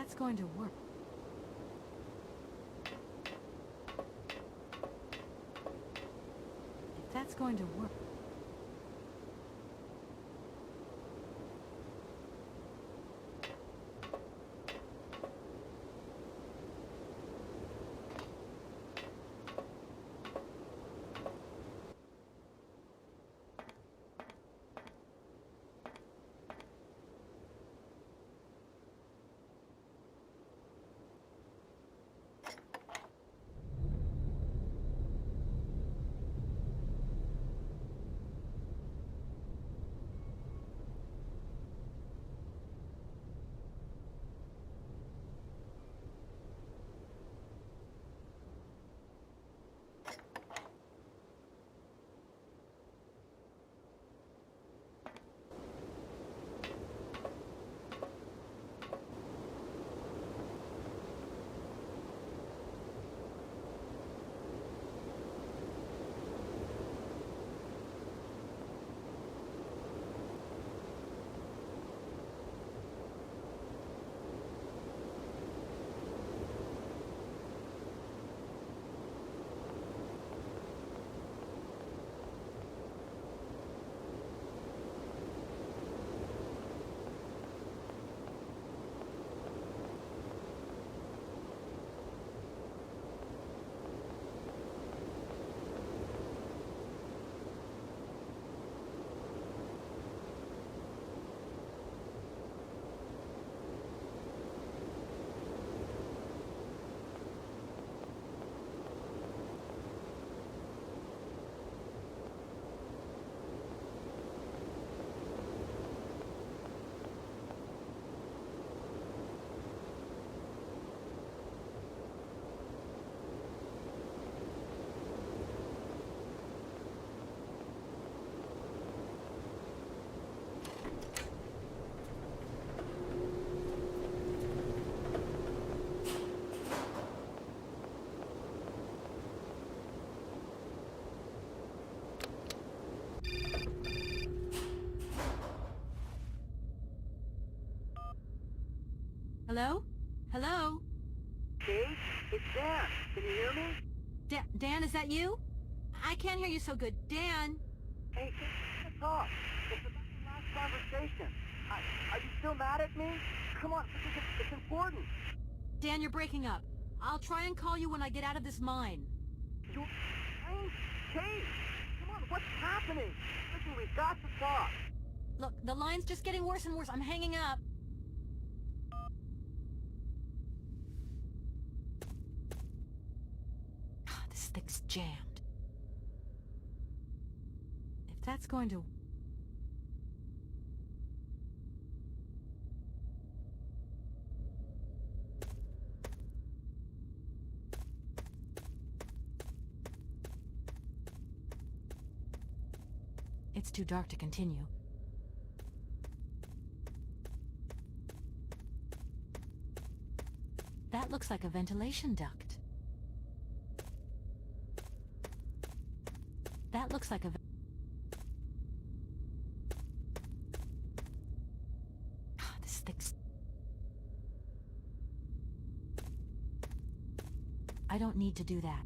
that's going to work. If that's going to work. Hello? Hello? Kate, it's Dan. Can you hear me? Dan, is that you? I can't hear you so good. Dan? Hey, let's talk. It's about the last conversation. Are you still mad at me? Come on, it's important. Dan, you're breaking up. I'll try and call you when I get out of this mine. You're... Kate! Come on, what's happening? Listen, we've got to talk. Look, the line's just getting worse and worse. I'm hanging up. This thing's jammed. If that's going to... It's too dark to continue. That looks like a ventilation duct. That looks like a... This thing's... I don't need to do that.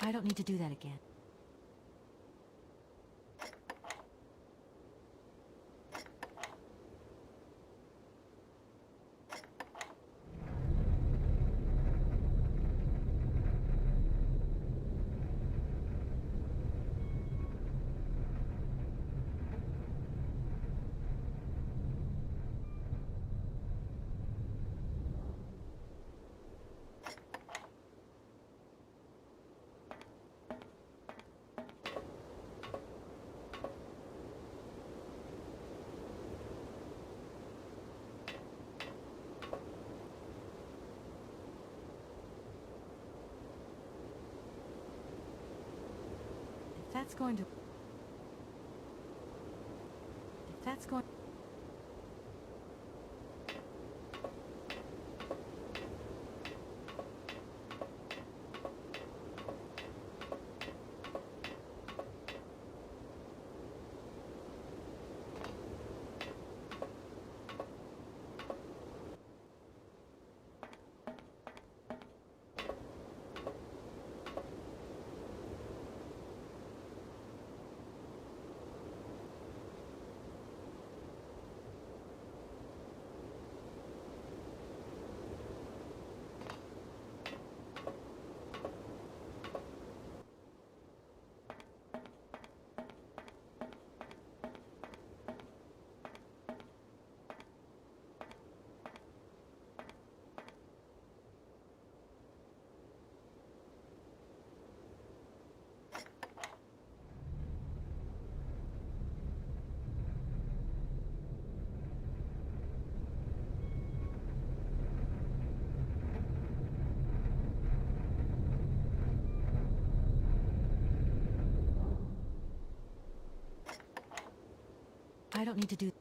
I don't need to do that again. If that's going... I don't need to do...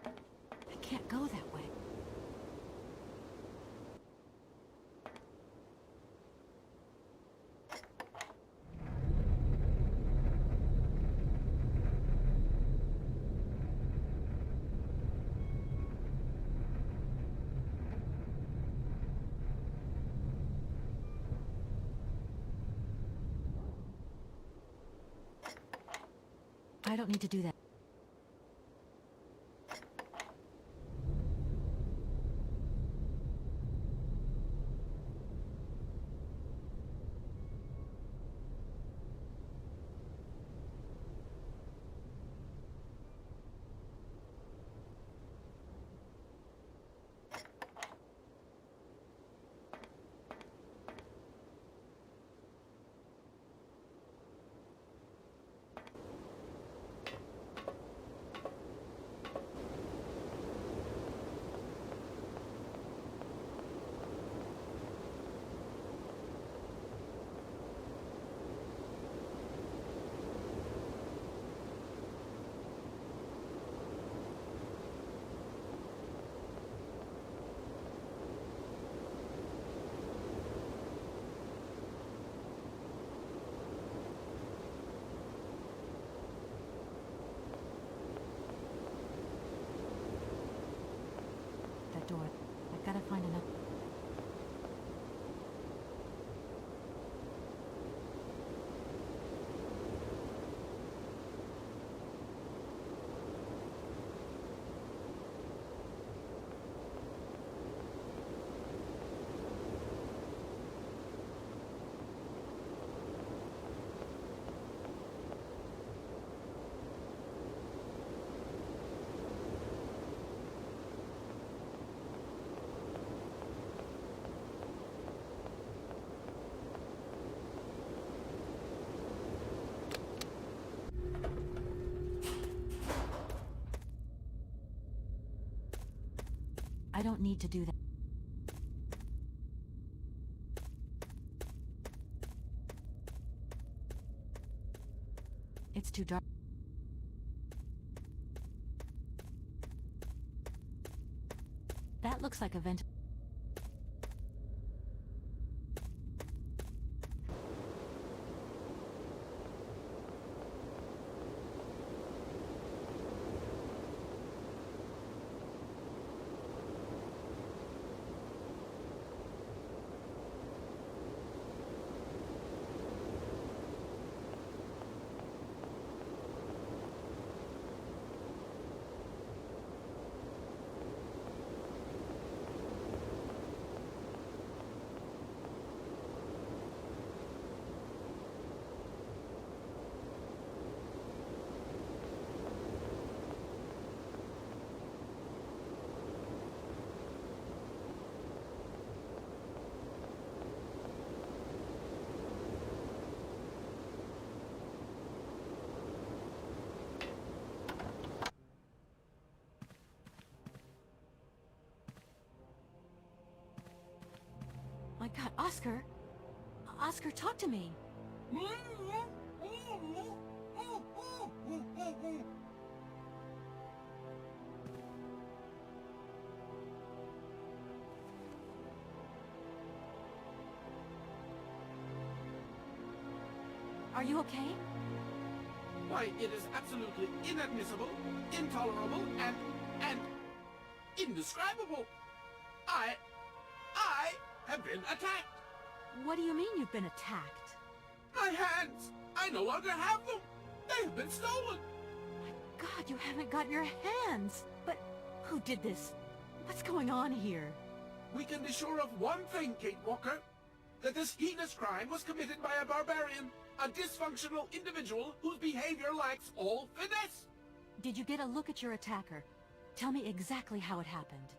I can't go that way. I don't need to do that. That door. I've got to find enough. I don't need to do that. It's too dark. That looks like a vent. Oscar? Oscar, talk to me. Are you okay? Why, it is absolutely inadmissible, intolerable, and indescribable. I have been attacked. What do you mean you've been attacked? My hands! I no longer have them! They have been stolen! God, you haven't got your hands! But who did this? What's going on here? We can be sure of one thing, Kate Walker. That this heinous crime was committed by a barbarian, a dysfunctional individual whose behavior lacks all finesse. Did you get a look at your attacker? Tell me exactly how it happened.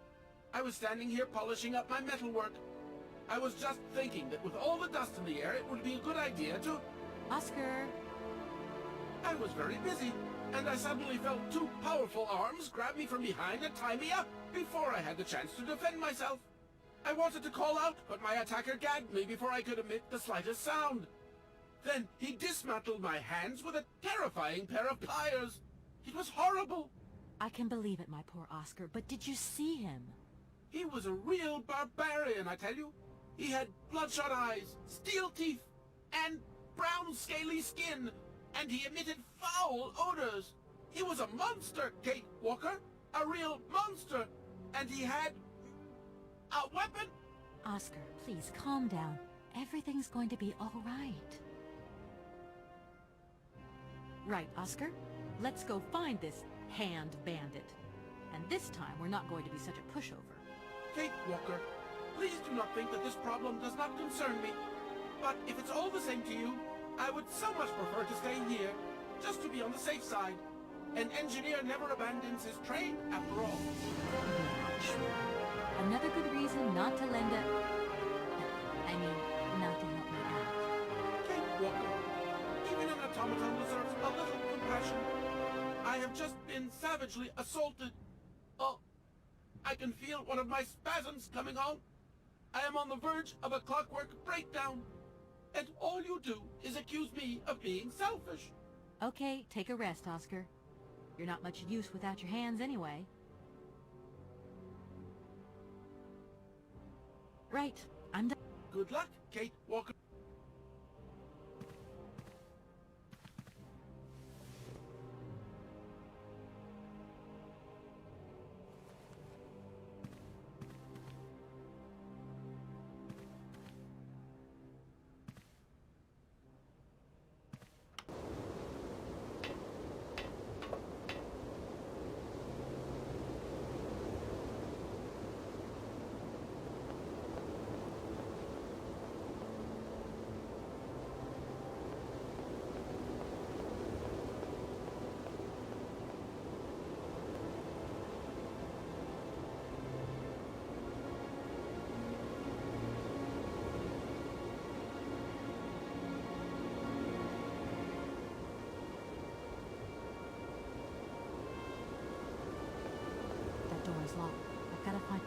I was standing here polishing up my metalwork. I was just thinking that with all the dust in the air, it would be a good idea to... Oscar! I was very busy, and I suddenly felt two powerful arms grab me from behind and tie me up before I had the chance to defend myself. I wanted to call out, but my attacker gagged me before I could emit the slightest sound. Then he dismantled my hands with a terrifying pair of pliers. It was horrible. I can believe it, my poor Oscar, but did you see him? He was a real barbarian, I tell you. He had bloodshot eyes, steel teeth, and brown scaly skin, and he emitted foul odors. He was a monster, Kate Walker, a real monster, and he had a weapon. Oscar, please calm down. Everything's going to be all right. Right, Oscar? Let's go find this hand bandit. And this time, we're not going to be such a pushover. Kate Walker, please do not think that this problem does not concern me. But if it's all the same to you, I would so much prefer to stay here, just to be on the safe side. An engineer never abandons his trade, after all. Another good reason not to lend a... I mean, not to help me out. Kate Walker, even an automaton deserves a little compassion. I have just been savagely assaulted. Oh, I can feel one of my spasms coming on. I am on the verge of a clockwork breakdown. And all you do is accuse me of being selfish. Okay, take a rest, Oscar. You're not much use without your hands anyway. Right, I'm done. Good luck, Kate Walker. That door is locked. I've got to find...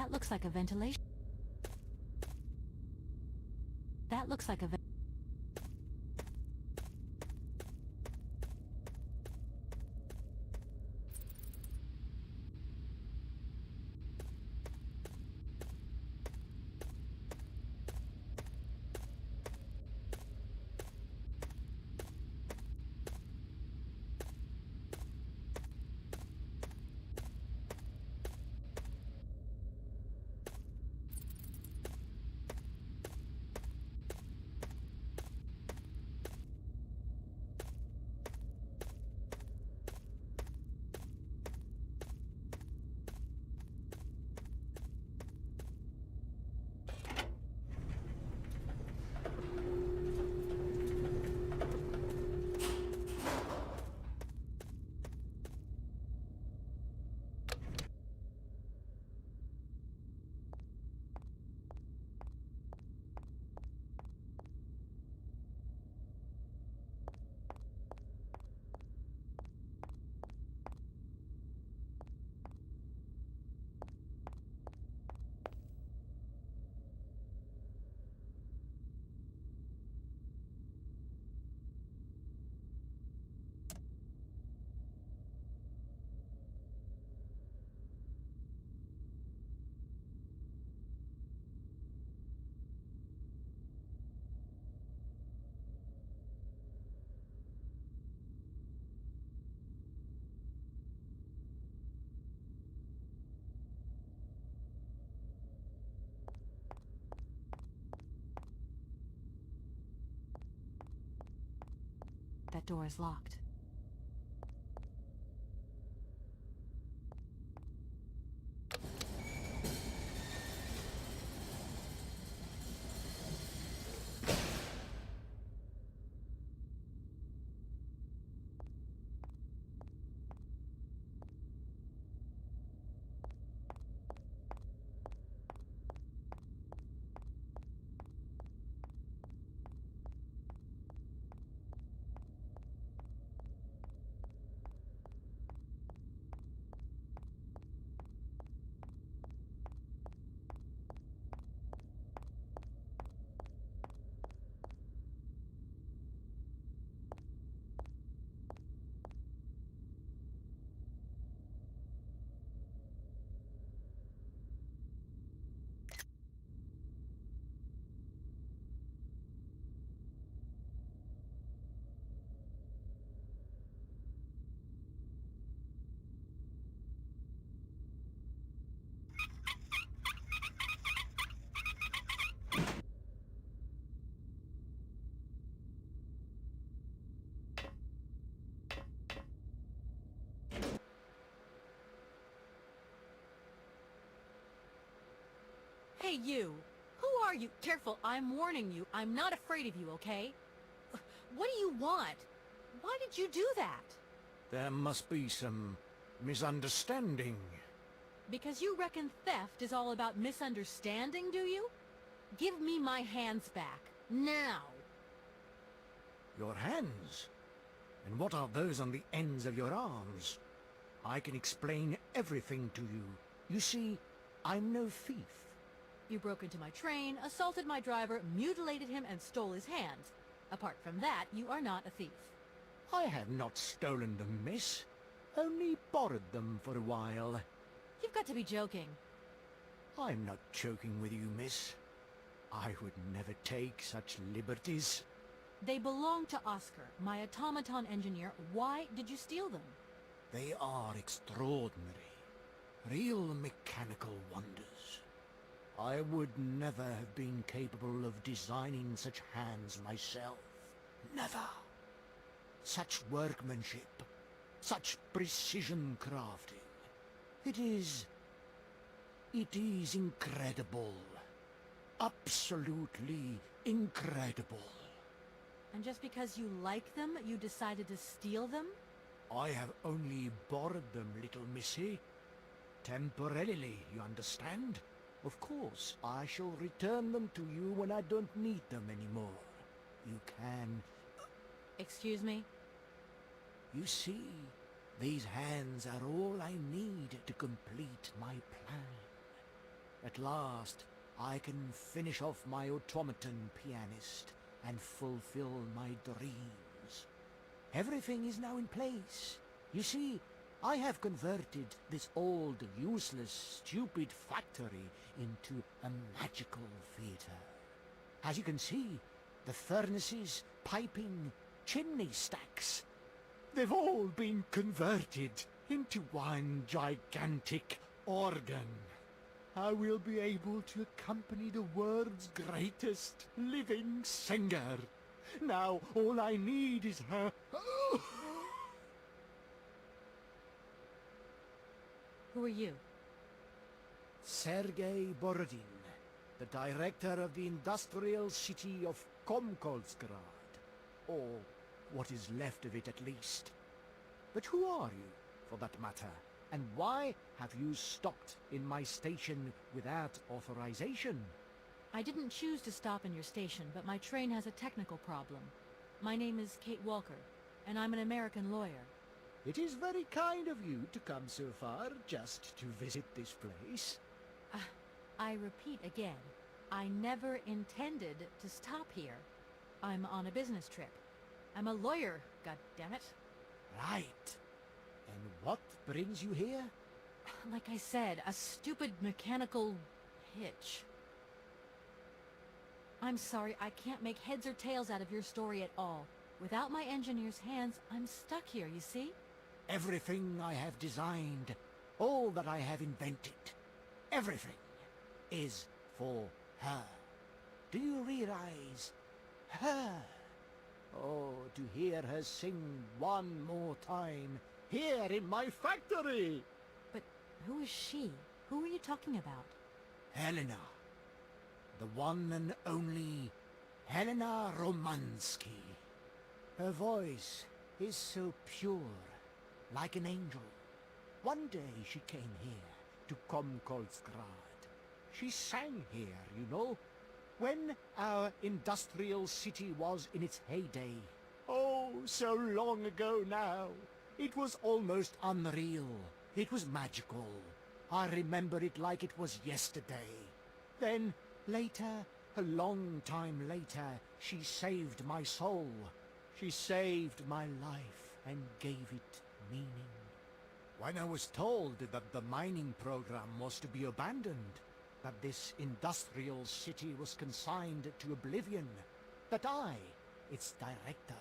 That looks like a ventilation. That looks like a That door is locked. Hey, you! Who are you? Careful, I'm warning you. I'm not afraid of you, okay? What do you want? Why did you do that? There must be some misunderstanding. Because you reckon theft is all about misunderstanding, do you? Give me my hands back. Now! Your hands? And what are those on the ends of your arms? I can explain everything to you. You see, I'm no thief. You broke into my train, assaulted my driver, mutilated him, and stole his hands. Apart from that, you are not a thief. I have not stolen them, miss. Only borrowed them for a while. You've got to be joking. I'm not joking with you, miss. I would never take such liberties. They belong to Oscar, my automaton engineer. Why did you steal them? They are extraordinary. Real mechanical wonders. I would never have been capable of designing such hands myself. Never. Such workmanship. Such precision crafting. It is incredible. Absolutely incredible. And just because you like them, you decided to steal them? I have only borrowed them, little missy. Temporarily, you understand? Of course, I shall return them to you when I don't need them anymore. You can... Excuse me? You see, these hands are all I need to complete my plan. At last, I can finish off my automaton pianist and fulfill my dreams. Everything is now in place. You see, I have converted this old, useless, stupid factory into a magical theater. As you can see, the furnaces, piping, chimney stacks, they've all been converted into one gigantic organ. I will be able to accompany the world's greatest living singer. Now all I need is her... Who are you? Sergei Borodin, the director of the industrial city of Komkolsgrad. Or what is left of it at least. But who are you, for that matter? And why have you stopped in my station without authorization? I didn't choose to stop in your station, but my train has a technical problem. My name is Kate Walker, and I'm an American lawyer. It is very kind of you to come so far just to visit this place. I repeat again, I never intended to stop here. I'm on a business trip. I'm a lawyer, goddammit. Right. And what brings you here? Like I said, a stupid mechanical hitch. I'm sorry, I can't make heads or tails out of your story at all. Without my engineer's hands, I'm stuck here, you see? Everything I have designed, all that I have invented, everything is for her. Do you realize? Her. Oh, to hear her sing one more time, here in my factory! But who is she? Who are you talking about? Helena. The one and only Helena Romansky. Her voice is so pure, like an angel. One day she came here, to Komkolsgrad. She sang here, you know, when our industrial city was in its heyday. Oh, so long ago now. It was almost unreal. It was magical. I remember it like it was yesterday. Then, later, a long time later, she saved my soul. She saved my life and gave it meaning. When I was told that the mining program was to be abandoned, that this industrial city was consigned to oblivion, that I, its director,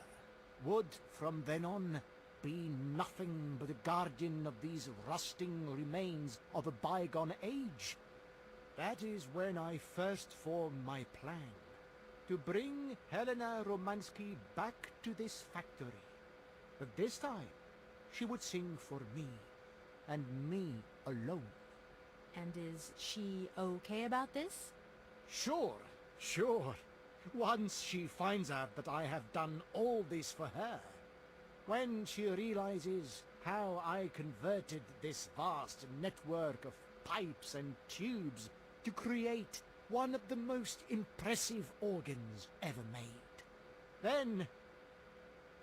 would from then on be nothing but a guardian of these rusting remains of a bygone age. That is when I first formed my plan, to bring Helena Romansky back to this factory. But this time, she would sing for me, and me alone. And is she okay about this? Sure, sure. Once she finds out that I have done all this for her, when she realizes how I converted this vast network of pipes and tubes to create one of the most impressive organs ever made, then,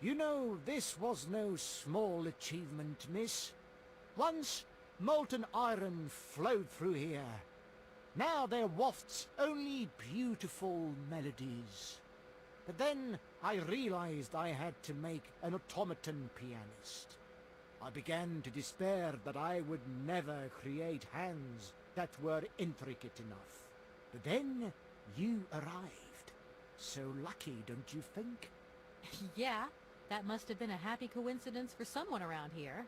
you know, this was no small achievement, miss. Once molten iron flowed through here. Now there wafts only beautiful melodies. But then I realized I had to make an automaton pianist. I began to despair that I would never create hands that were intricate enough. But then you arrived. So lucky, don't you think? Yeah, that must have been a happy coincidence for someone around here.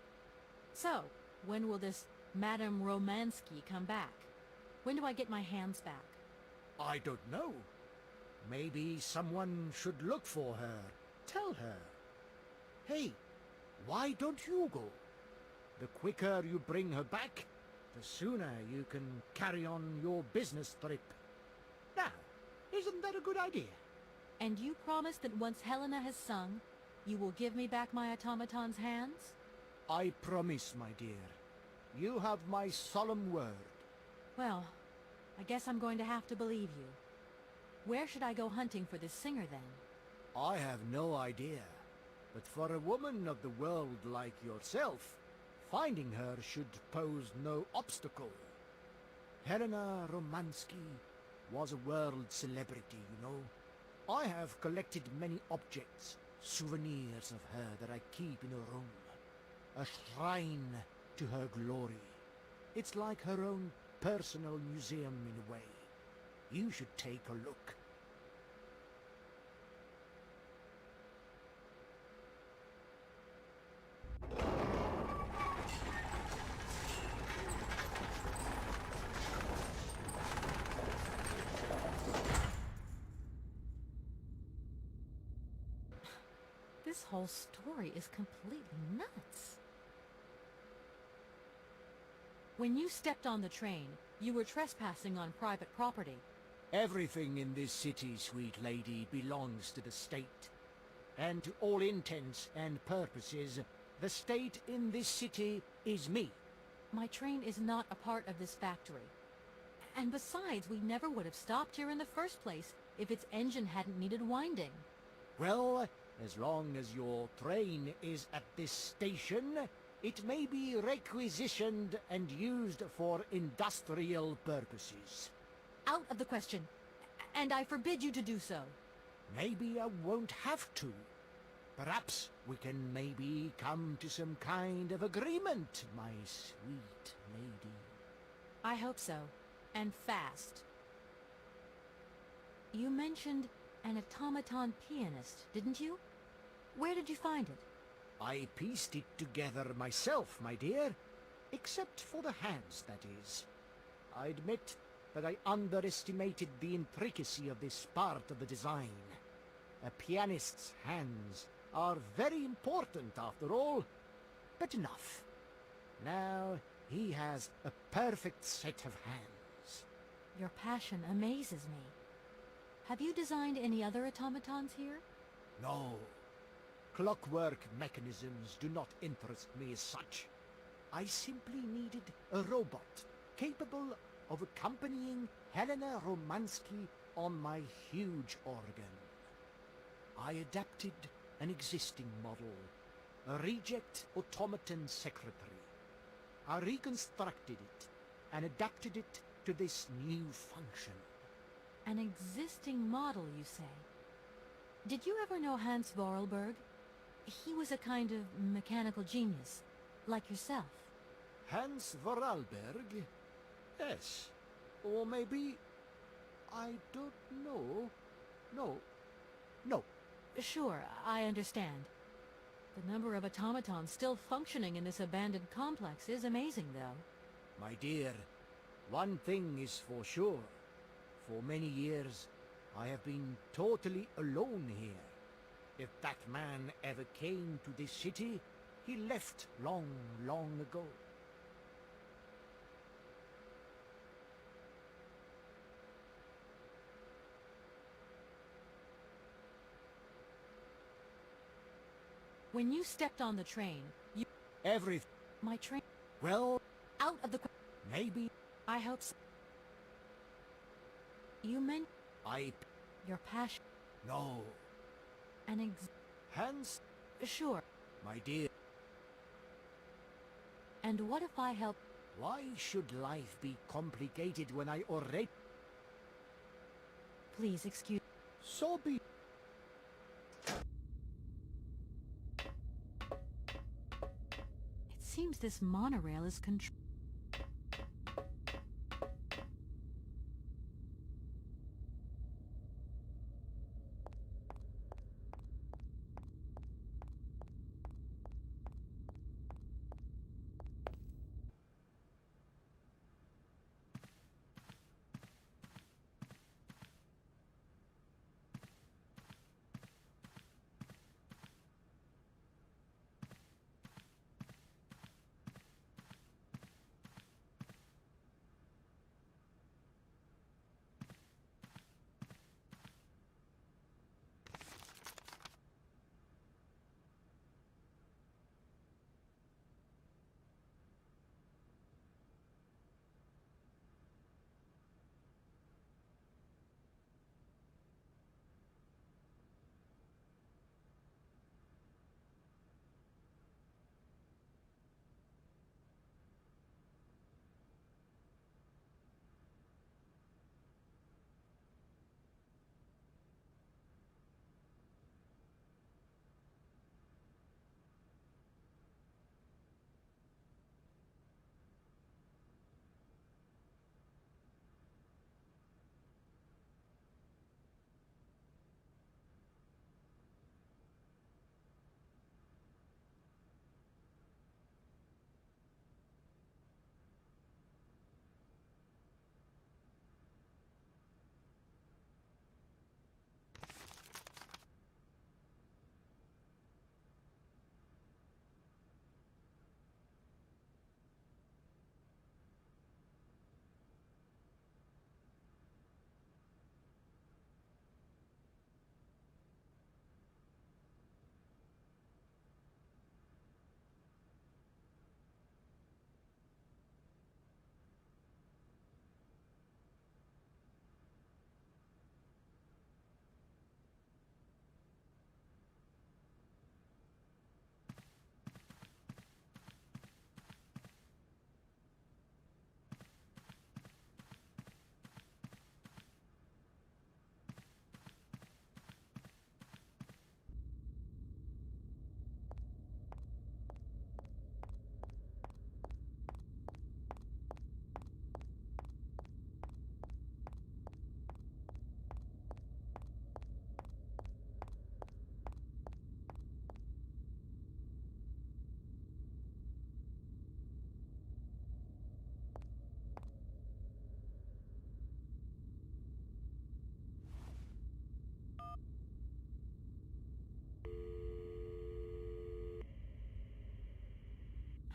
So, when will this Madame Romansky come back? When do I get my hands back? I don't know. Maybe someone should look for her. Tell her. Hey, why don't you go? The quicker you bring her back, the sooner you can carry on your business trip. Now, isn't that a good idea? And you promise that once Helena has sung, you will give me back my automaton's hands? I promise, my dear. You have my solemn word. Well, I guess I'm going to have to believe you. Where should I go hunting for this singer, then? I have no idea. But for a woman of the world like yourself, finding her should pose no obstacle. Helena Romansky was a world celebrity, you know. I have collected many objects, souvenirs of her that I keep in a room. A shrine to her glory. It's like her own personal museum in a way. You should take a look. This whole story is completely nuts. When you stepped on the train, you were trespassing on private property. Everything in this city, sweet lady, belongs to the state. And to all intents and purposes, the state in this city is me. My train is not a part of this factory. And besides, we never would have stopped here in the first place if its engine hadn't needed winding. Well, as long as your train is at this station, it may be requisitioned and used for industrial purposes. Out of the question. And I forbid you to do so. Maybe I won't have to. Perhaps we can maybe come to some kind of agreement, my sweet lady. I hope so. And fast. You mentioned an automaton pianist, didn't you? Where did you find it? I pieced it together myself, my dear. Except for the hands, that is. I admit that I underestimated the intricacy of this part of the design. A pianist's hands are very important, after all. But enough. Now he has a perfect set of hands. Your passion amazes me. Have you designed any other automatons here? No. Clockwork mechanisms do not interest me as such. I simply needed a robot capable of accompanying Helena Romansky on my huge organ. I adapted an existing model, a reject automaton secretary. I reconstructed it and adapted it to this new function. An existing model, you say? Did you ever know Hans Vorarlberg? He was a kind of mechanical genius, like yourself. Hans Vorarlberg? Yes. Or maybe... I don't know. No. Sure, I understand. The number of automatons still functioning in this abandoned complex is amazing, though. My dear, one thing is for sure. For many years, I have been totally alone here. If that man ever came to this city, he left long, long ago. When you stepped on the train, you... My train... Well... Out of the... Maybe... I hope so. You meant... Your passion... No. Hans? Sure. My dear. And what if I help... Why should life be complicated when I already... Please excuse... So be... It seems this monorail is controlled...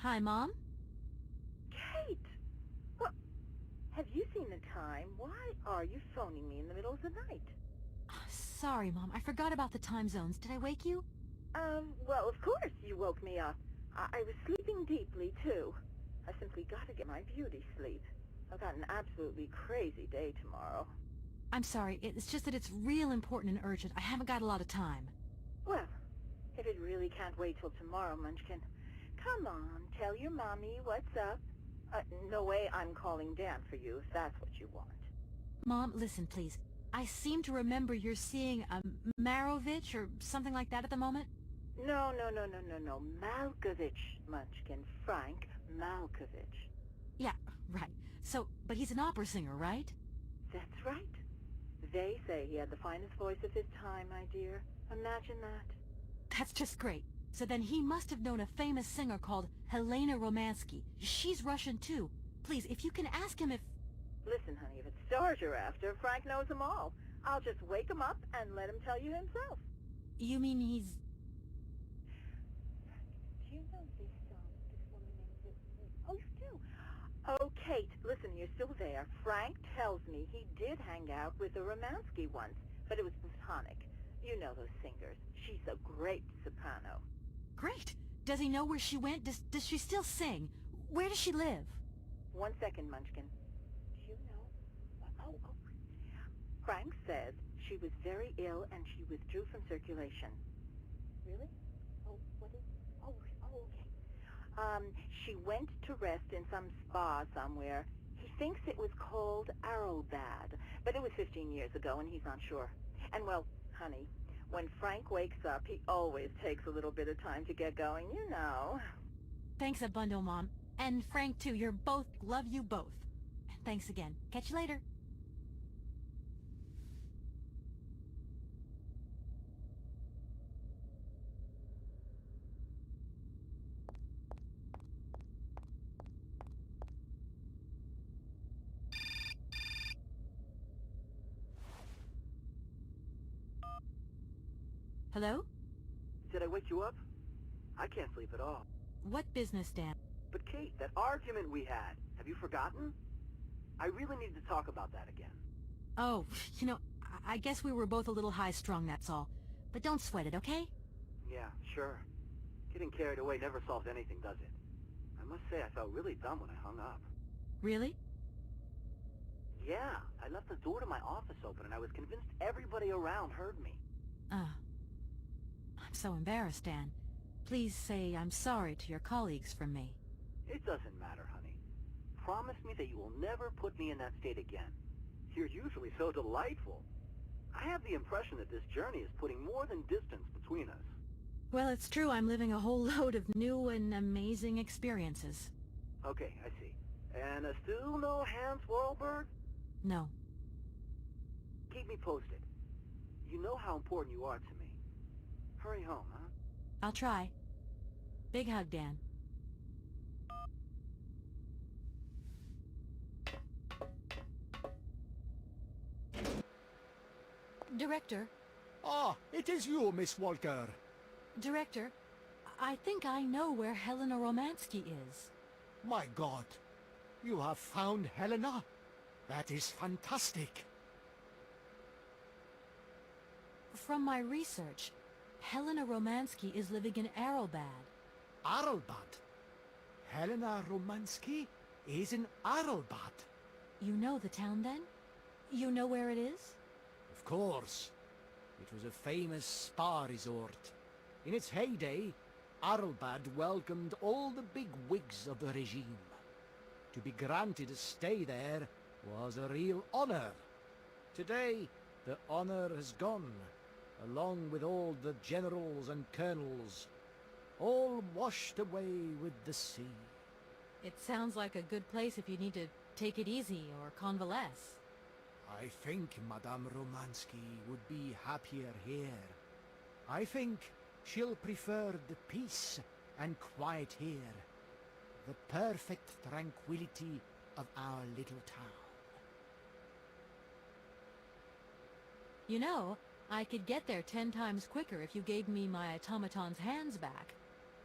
Hi, Mom? Kate! What? Have you seen the time? Why are you phoning me in the middle of the night? Sorry, Mom. I forgot about the time zones. Did I wake you? Well, of course you woke me up. I was sleeping deeply, too. I simply gotta get my beauty sleep. I've got an absolutely crazy day tomorrow. I'm sorry. It's just that it's real important and urgent. I haven't got a lot of time. Well, if it really can't wait till tomorrow, Munchkin, come on, tell your mommy what's up. No way I'm calling Dan for you if that's what you want. Mom, listen, please. I seem to remember you're seeing a Marovich or something like that at the moment. No. Malkovich, Munchkin. Frank Malkovich. Yeah, right. So, but he's an opera singer, right? That's right. They say he had the finest voice of his time, my dear. Imagine that. That's just great. So then he must have known a famous singer called Helena Romansky. She's Russian too. Please, if you can ask him if... Listen, honey, if it's stars you're after, Frank knows them all. I'll just wake him up and let him tell you himself. You mean he's... Do you know this woman named... Oh, you do? Oh, Kate, listen, you're still there. Frank tells me he did hang out with the Romansky once, but it was platonic. You know those singers. She's a great soprano. Great. Does he know where she went? Does she still sing? Where does she live? 1 second, Munchkin. Do you know? Oh. Frank says she was very ill and she withdrew from circulation. Really? Oh, what is... Oh, okay. She went to rest in some spa somewhere. He thinks it was called Arrowbad, but it was 15 years ago and he's not sure. And well, honey, when Frank wakes up, he always takes a little bit of time to get going, you know. Thanks a bundle, Mom. And Frank, too. You're both... Love you both. Thanks again. Catch you later. Hello? Did I wake you up? I can't sleep at all. What business, Dan? But Kate, that argument we had, have you forgotten? I really need to talk about that again. Oh, you know, I guess we were both a little high-strung, that's all. But don't sweat it, okay? Yeah, sure. Getting carried away never solves anything, does it? I must say I felt really dumb when I hung up. Really? Yeah, I left the door to my office open and I was convinced everybody around heard me. I'm so embarrassed, Dan. Please say I'm sorry to your colleagues from me. It doesn't matter, honey. Promise me that you will never put me in that state again. You're usually so delightful. I have the impression that this journey is putting more than distance between us. Well, it's true I'm living a whole load of new and amazing experiences. Okay, I see. And still no Hans Wahlberg? No. Keep me posted. You know how important you are to me. Hurry home, huh? I'll try. Big hug, Dan. Director. Ah, it is you, Miss Walker. Director, I think I know where Helena Romansky is. My God, you have found Helena? That is fantastic. From my research, Helena Romansky is living in Arrowbad. Arrowbad? Helena Romansky is in Arrowbad. You know the town, then? You know where it is? Of course. It was a famous spa resort. In its heyday, Arrowbad welcomed all the big wigs of the regime. To be granted a stay there was a real honor. Today, the honor has gone, along with all the generals and colonels, all washed away with the sea. It sounds like a good place if you need to take it easy or convalesce. I think Madame Romansky would be happier here. I think she'll prefer the peace and quiet here, the perfect tranquility of our little town. You know, I could get there 10 times quicker if you gave me my automaton's hands back.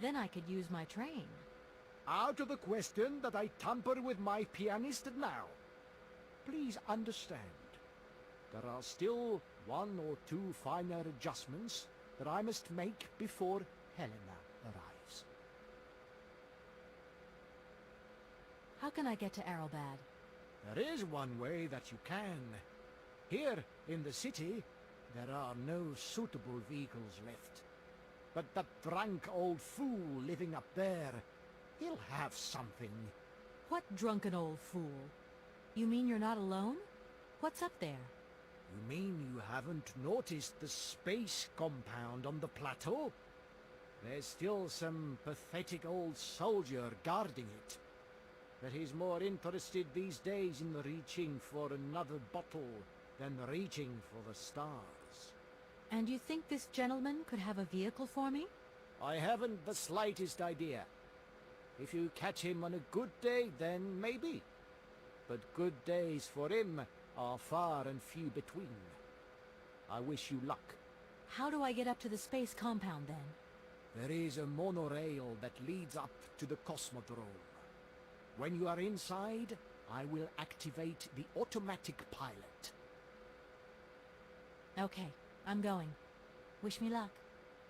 Then I could use my train. Out of the question that I tamper with my pianist now. Please understand, there are still one or two finer adjustments that I must make before Helena arrives. How can I get to Arrowbad? There is one way that you can. Here, in the city, there are no suitable vehicles left. But that drunk old fool living up there, he'll have something. What drunken old fool? You mean you're not alone? What's up there? You mean you haven't noticed the space compound on the plateau? There's still some pathetic old soldier guarding it. But he's more interested these days in reaching for another bottle than reaching for the stars. And you think this gentleman could have a vehicle for me? I haven't the slightest idea. If you catch him on a good day, then maybe. But good days for him are far and few between. I wish you luck. How do I get up to the space compound, then? There is a monorail that leads up to the Cosmodrome. When you are inside, I will activate the automatic pilot. Okay, I'm going. Wish me luck.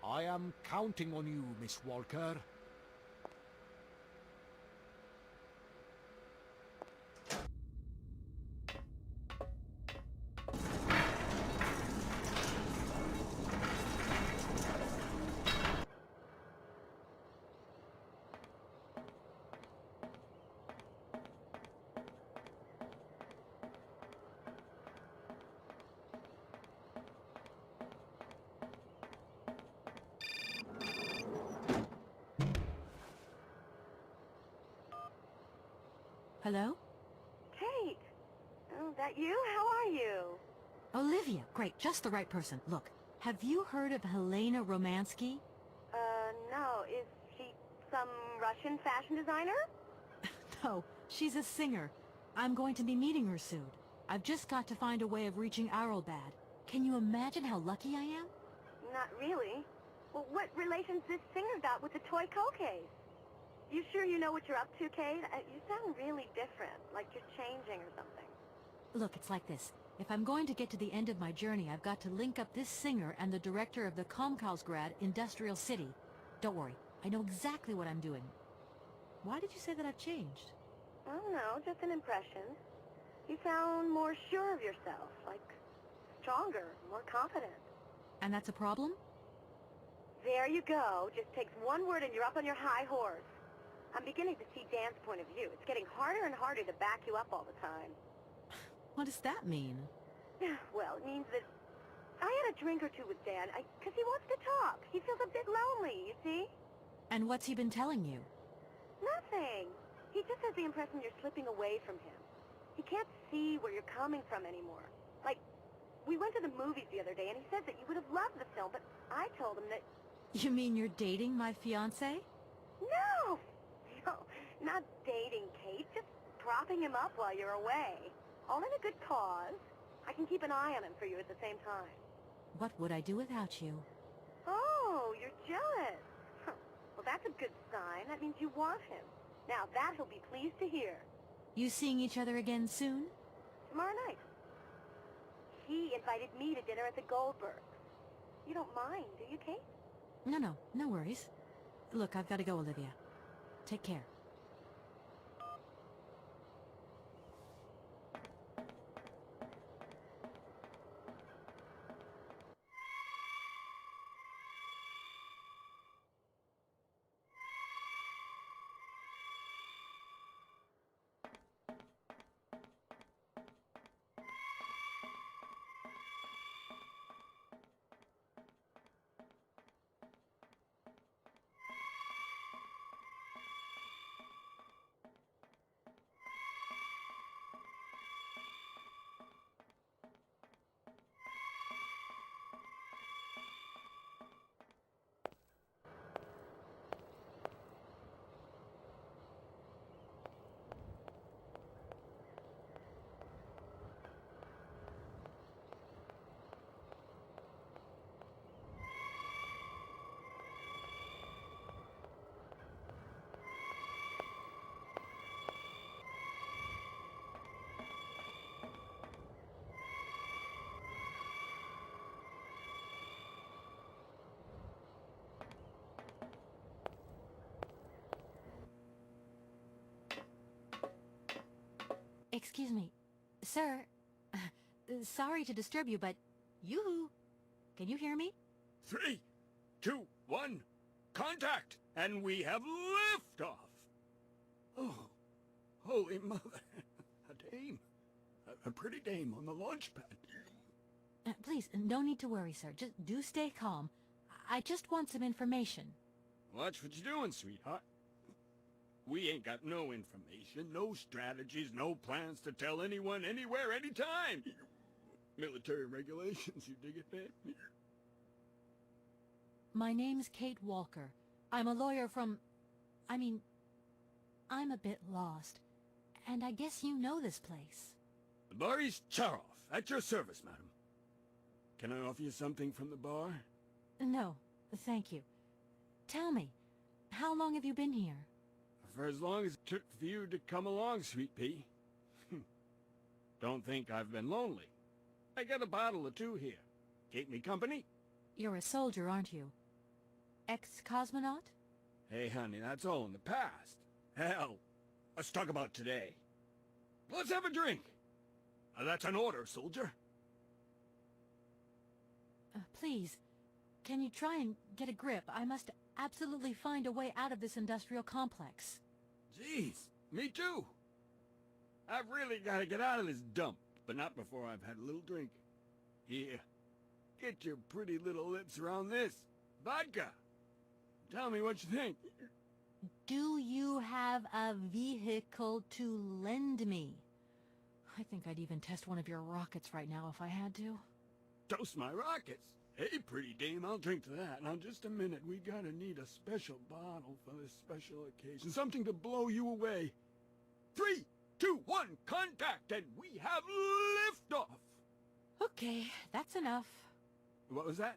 I am counting on you, Miss Walker. Hello? Kate! Oh, that you? How are you? Olivia! Great, just the right person. Look, have you heard of Helena Romansky? No. Is she some Russian fashion designer? No, she's a singer. I'm going to be meeting her soon. I've just got to find a way of reaching Arrowbad. Can you imagine how lucky I am? Not really. Well, what relation's this singer got with the toy case? You sure you know what you're up to, Kate? You sound really different, like you're changing or something. Look, it's like this. If I'm going to get to the end of my journey, I've got to link up this singer and the director of the Comkausgrad Industrial City. Don't worry, I know exactly what I'm doing. Why did you say that I've changed? I don't know, just an impression. You sound more sure of yourself, like stronger, more confident. And that's a problem? There you go. Just takes one word and you're up on your high horse. I'm beginning to see Dan's point of view. It's getting harder and harder to back you up all the time. What does that mean? Well, it means that I had a drink or two with Dan, because he wants to talk. He feels a bit lonely, you see? And what's he been telling you? Nothing. He just has the impression you're slipping away from him. He can't see where you're coming from anymore. Like, we went to the movies the other day, and he said that you would have loved the film, but I told him that... You mean you're dating my fiancé? No! No, not dating, Kate. Just propping him up while you're away. All in a good cause. I can keep an eye on him for you at the same time. What would I do without you? Oh, you're jealous. Huh. Well, that's a good sign. That means you want him. Now, that he'll be pleased to hear. You seeing each other again soon? Tomorrow night. He invited me to dinner at the Goldbergs. You don't mind, do you, Kate? No worries. Look, I've got to go, Olivia. Take care. Excuse me. Sir, sorry to disturb you, but yoo-hoo. Can you hear me? 3, 2, 1, contact! And we have liftoff! Oh, holy mother. A dame. A pretty dame on the launch pad. Please, no need to worry, sir. Just do stay calm. I just want some information. Watch what you're doing, sweetheart. We ain't got no information, no strategies, no plans to tell anyone, anywhere, anytime. Military regulations, you dig it, man? My name's Kate Walker. I'm a lawyer from... I'm a bit lost. And I guess you know this place. Boris Charov, at your service, madam. Can I offer you something from the bar? No, thank you. Tell me, how long have you been here? For as long as it took for you to come along, sweet pea. Don't think I've been lonely. I got a bottle or two here. Keep me company? You're a soldier, aren't you? Ex-cosmonaut? Hey, honey, that's all in the past. Hell, let's talk about today. Let's have a drink. That's an order, soldier. Please, can you try and get a grip? I must absolutely find a way out of this industrial complex. Jeez, me too. I've really got to get out of this dump, but not before I've had a little drink. Here, get your pretty little lips around this. Vodka. Tell me what you think. Do you have a vehicle to lend me? I think I'd even test one of your rockets right now if I had to. Toast my rockets. Hey, pretty dame, I'll drink to that. Now, just a minute. We gotta need a special bottle for this special occasion. Something to blow you away. 3, 2, 1, contact, and we have liftoff. Okay, that's enough. What was that?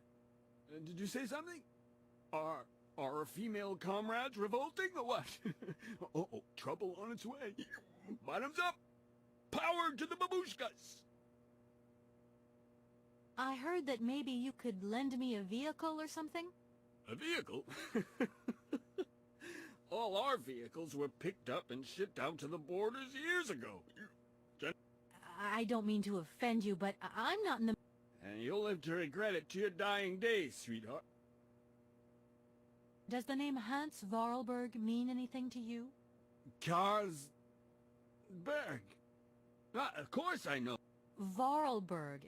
Did you say something? Are our female comrades revolting or what? Uh-oh, trouble on its way. Bottoms up. Power to the babushkas. I heard that maybe you could lend me a vehicle or something? A vehicle? All our vehicles were picked up and shipped out to the borders years ago. I don't mean to offend you, but I'm not in the... And you'll live to regret it to your dying days, sweetheart. Does the name Hans Vorarlberg mean anything to you? Karlsberg. Of course I know. Vorarlberg.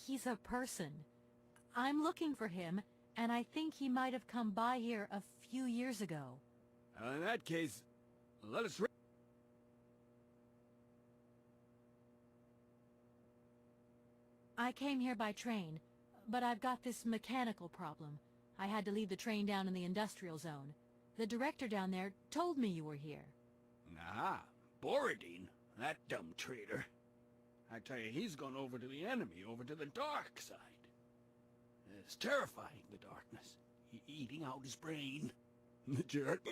He's a person. I'm looking for him, and I think he might have come by here a few years ago. In that case, let us... I came here by train, but I've got this mechanical problem. I had to leave the train down in the industrial zone. The director down there told me you were here. Ah, Borodin, that dumb traitor. I tell you, he's gone over to the enemy, over to the dark side. It's terrifying, the darkness. Eating out his brain. The jerk.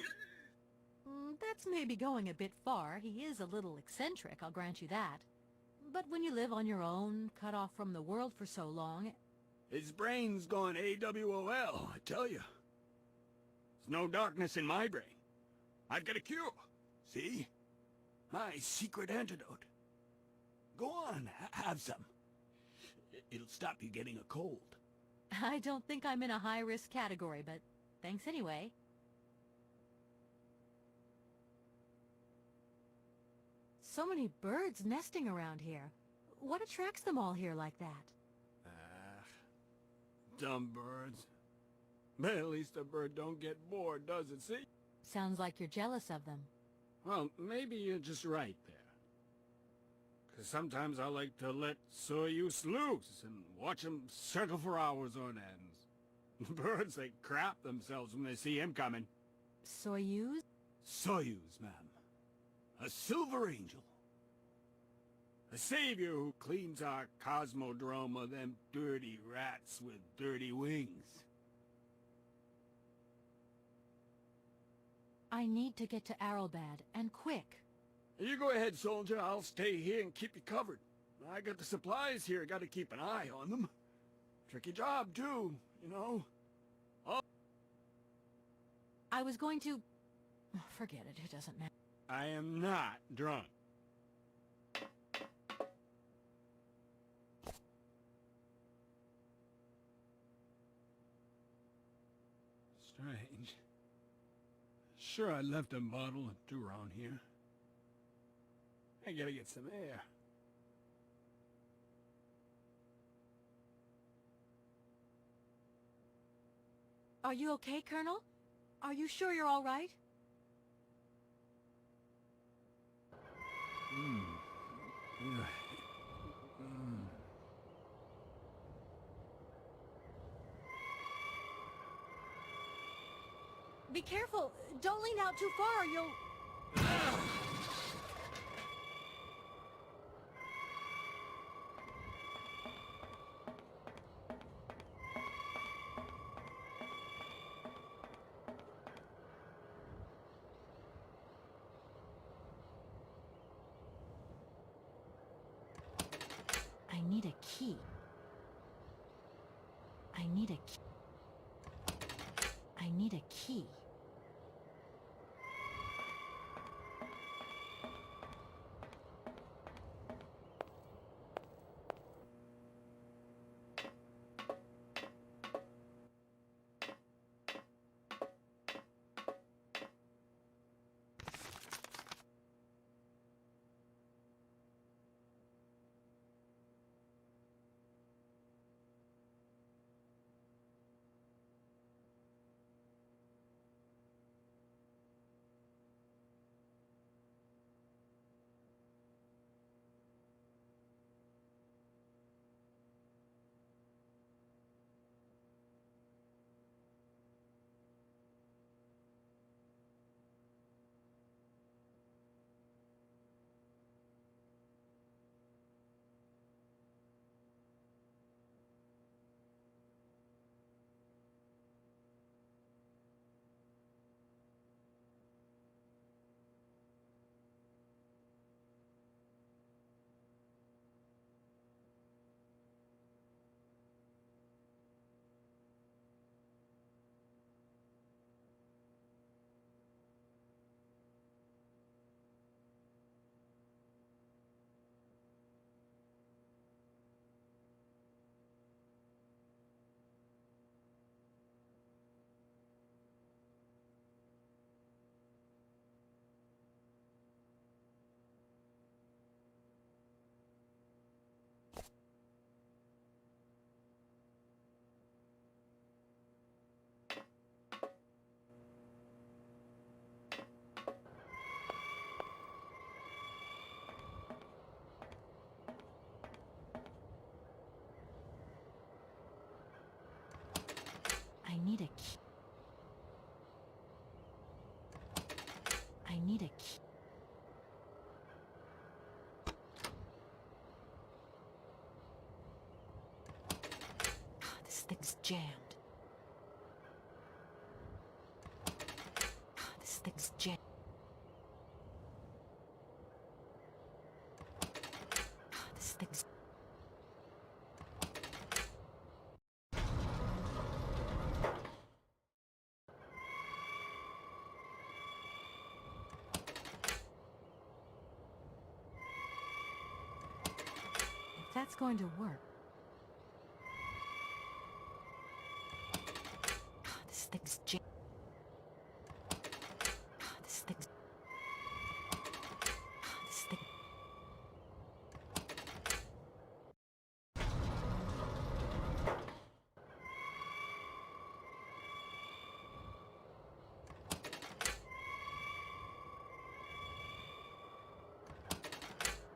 That's maybe going a bit far. He is a little eccentric, I'll grant you that. But when you live on your own, cut off from the world for so long... His brain's gone AWOL, I tell you. There's no darkness in my brain. I've got a cure. See? My secret antidote. Go on, have some. It'll stop you getting a cold. I don't think I'm in a high-risk category, but thanks anyway. So many birds nesting around here. What attracts them all here like that? Dumb birds. But at least a bird don't get bored, does it, see? Sounds like you're jealous of them. Well, maybe you're just right there. 'Cause sometimes I like to let Soyuz loose and watch them circle for hours on end. The birds, they crap themselves when they see him coming. Soyuz? Soyuz, ma'am. A silver angel. A savior who cleans our cosmodrome of them dirty rats with dirty wings. I need to get to Aralbad, and quick. You go ahead, soldier. I'll stay here and keep you covered. I got the supplies here. Got to keep an eye on them. Tricky job, too, you know. Oh. I was going to... Forget it. It doesn't matter. I am not drunk. Strange. Sure, I left a bottle or two around here. I gotta get some air. Are you okay, Colonel? Are you sure you're all right? Be careful. Don't lean out too far or you'll... I need a key. I need a key. I need a key. I need a key. I need a key. God, this thing's jammed. God, this thing's jammed. God, this thing's... That's going to work. God, this thing's jammed. God, this thing's... God, this thing...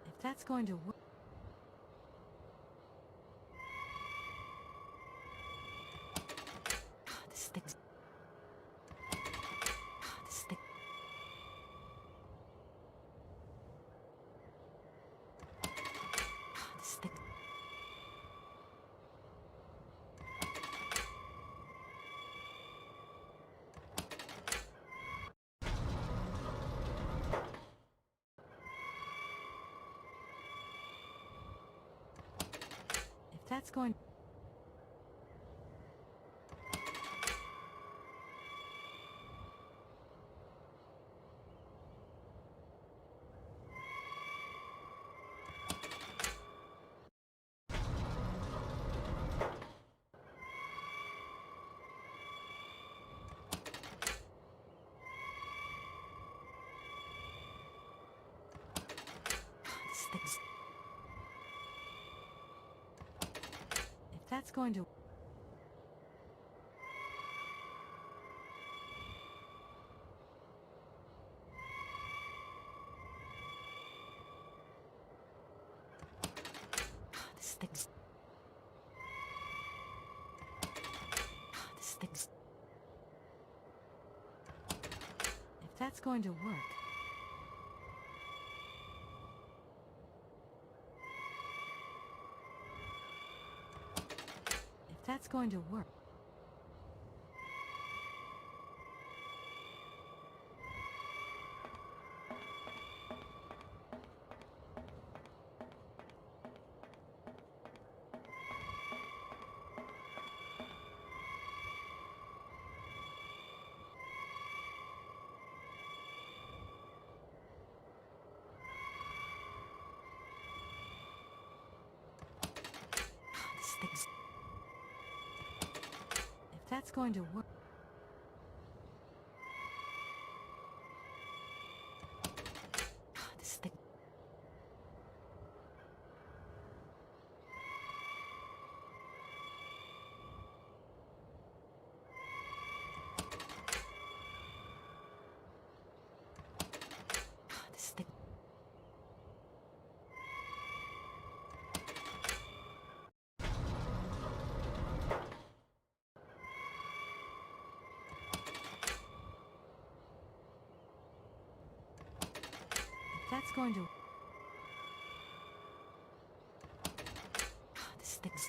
If that's going to work... That's going... that's going to... This thing's... This thing's... If that's going to work... If that's going to work... Things. If that's going to work... This thing... This thing... That's going to... This thing's...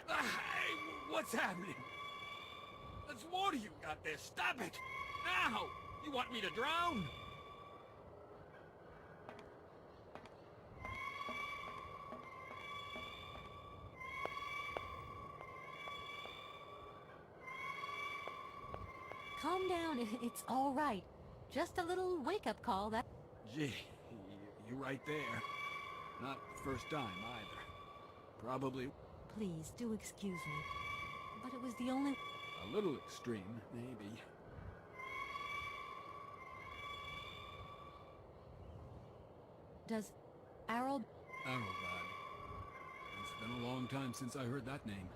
Hey, what's happening? That's water you got there. Stop it! Now! You want me to drown? Calm down, it's all right. Just a little wake-up call, that... Gee, you're right there. Not the first time, either. Probably Please, do excuse me. But it was the only... a little extreme, maybe. Does Arrow... Arrowbad. It's been a long time since I heard that name.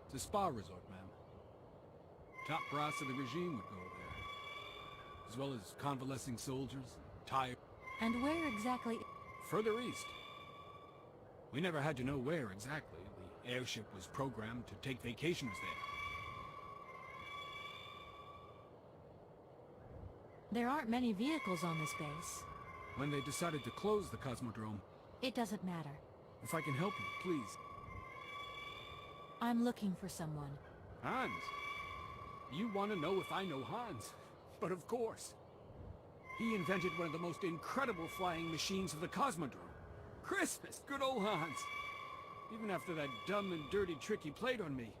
It's a spa resort, ma'am. Top brass of the regime would go there. As well as convalescing soldiers, tired... And where exactly... Further east. We never had to know where exactly. The airship was programmed to take vacationers there. There aren't many vehicles on this base. When they decided to close the Cosmodrome... It doesn't matter. If I can help you, please. I'm looking for someone. Hans? You want to know if I know Hans? But of course. He invented one of the most incredible flying machines of the Cosmodrome. Christmas, good old Hans. Even after that dumb and dirty trick he played on me.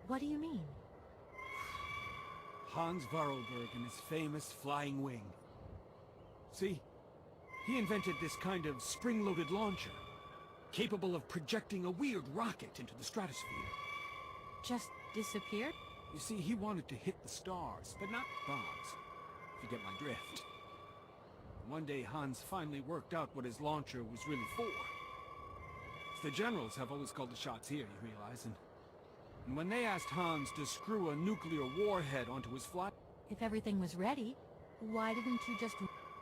What do you mean? Hans Varlberg and his famous flying wing. See? He invented this kind of spring-loaded launcher. capable of projecting a weird rocket into the stratosphere. Just disappeared? You see, he wanted to hit the stars, but not bombs, if you get my drift. One day, Hans finally worked out what his launcher was really for. The generals have always called the shots here, you realize, and when they asked Hans to screw a nuclear warhead onto his flight... If everything was ready, why didn't you just...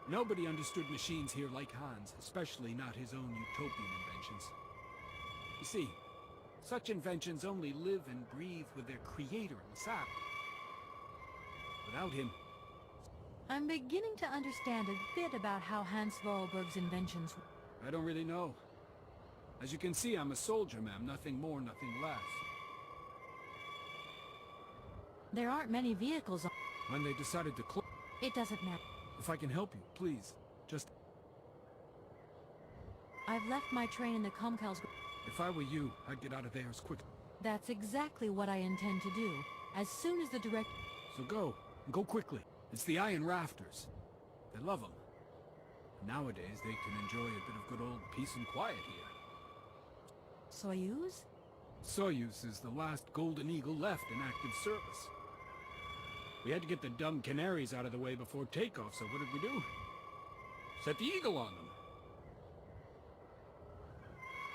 Nobody understood machines here like Hans, especially not his own utopian inventions. You see, such inventions only live and breathe with their creator in the saddle. Without him... I'm beginning to understand a bit about how Hans Vorarlberg's inventions... I don't really know. As you can see, I'm a soldier, ma'am. Nothing more, nothing less. There aren't many vehicles on... When they decided to close... It doesn't matter. If I can help you, please, just... I've left my train in the Comcal's... If I were you, I'd get out of there as quick... That's exactly what I intend to do. As soon as the direct... So go. And go quickly. It's the iron rafters. They love them. Nowadays, they can enjoy a bit of good old peace and quiet here. Soyuz? Soyuz is the last Golden Eagle left in active service. We had to get the dumb canaries out of the way before takeoff, so what did we do? Set the Eagle on them.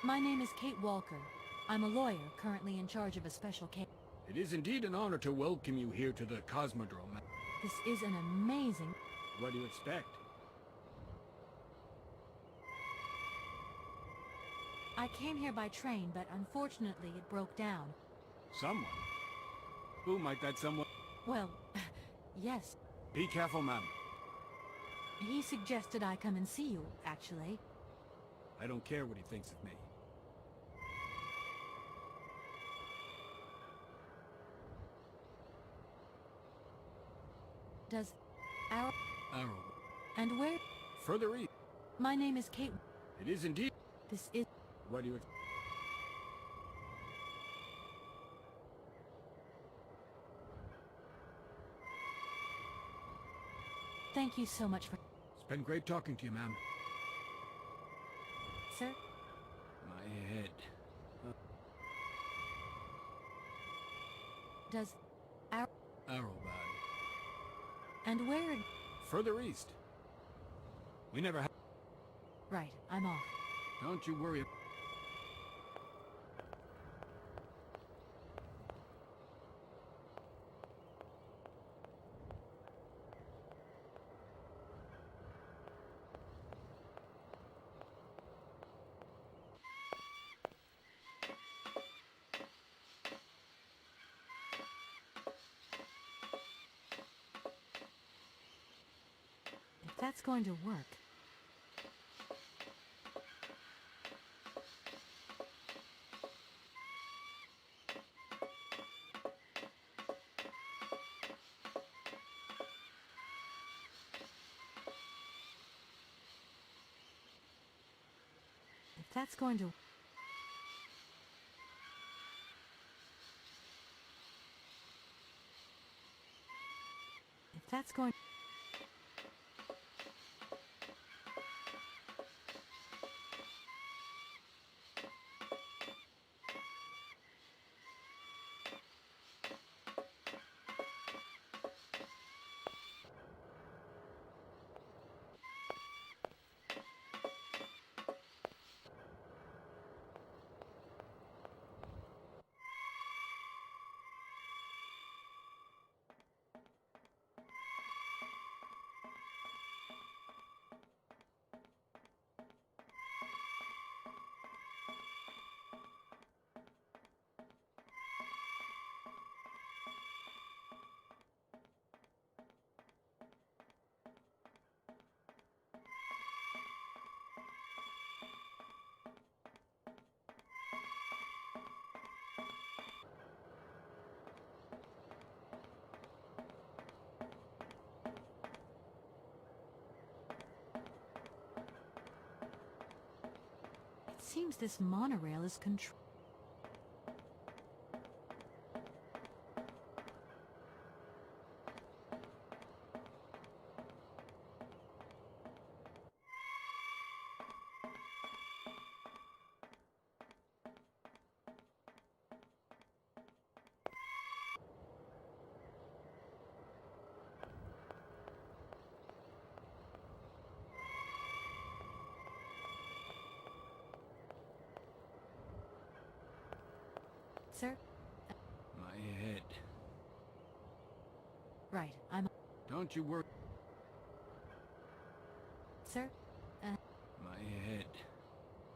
My name is Kate Walker. I'm a lawyer, currently in charge of a special case. It is indeed an honor to welcome you here to the Cosmodrome. This is an amazing... What do you expect? I came here by train, but unfortunately it broke down. Someone? Who might that someone... Well, yes. Be careful, ma'am. He suggested I come and see you, actually. I don't care what he thinks of me. Does... Arrow... Arrow. And where... Further east. My name is Kate... It is indeed... This is... What do you... Thank you so much for... It's been great talking to you, ma'am. Sir? My head. Does... Arrow... Arrowbad. And where... Further east. We never had... Right, I'm off. Don't you worry. If that's going to work... If that's going to... If that's going... It seems this monorail is controlled. Sir? My head. Right, I'm... Don't you worry. Sir? My head.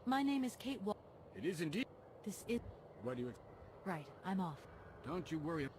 My name is Kate Wal... It is indeed. This is... What do you... Right, I'm off. Don't you worry.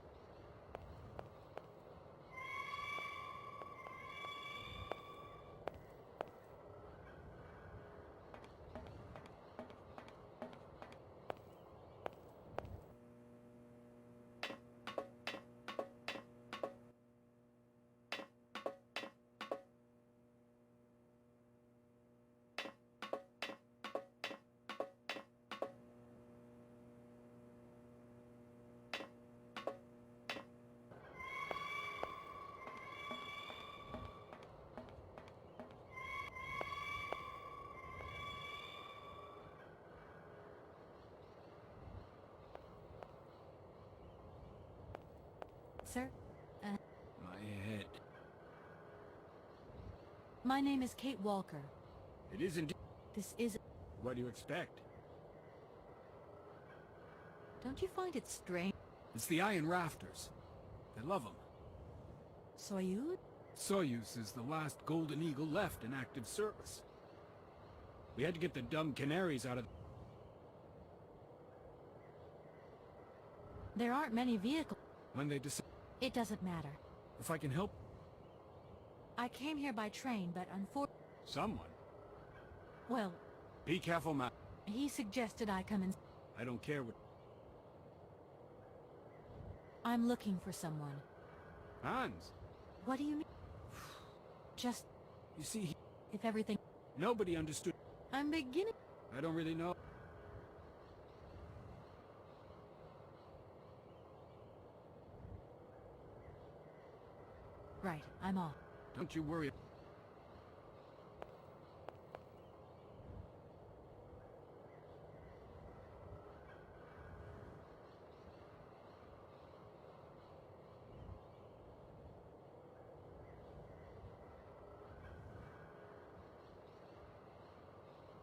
Sir? My head. My name is Kate Walker. It is indeed. This is... What do you expect? Don't you find it strange? It's the iron rafters. I love them. Soyuz? Soyuz is the last Golden Eagle left in active service. We had to get the dumb canaries out of... There aren't many vehicles. When they decide... It doesn't matter. If I can help... I came here by train, but unfortunately... Someone? Well... Be careful, ma... He suggested I come in... I don't care what... I'm looking for someone. Hans! What do you mean? Just... You see, if everything... Nobody understood... I'm beginning... I don't really know... Right, I'm off. Don't you worry.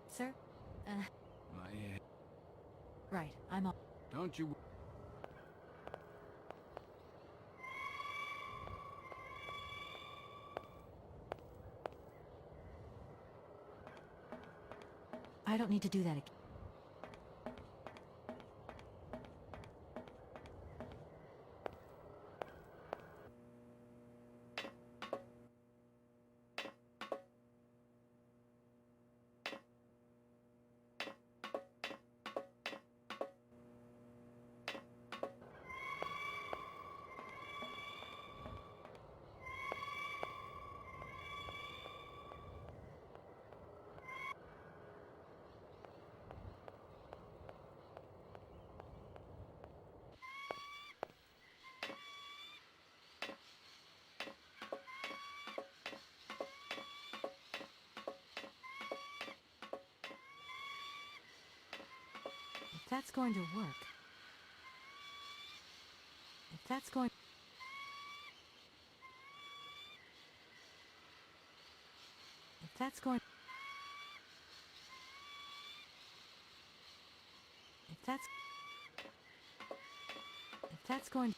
Sir? My head. Right, I'm off. Don't you... I don't need to do that again. If that's going to work... If that's going... If that's going... If that's... If that's going...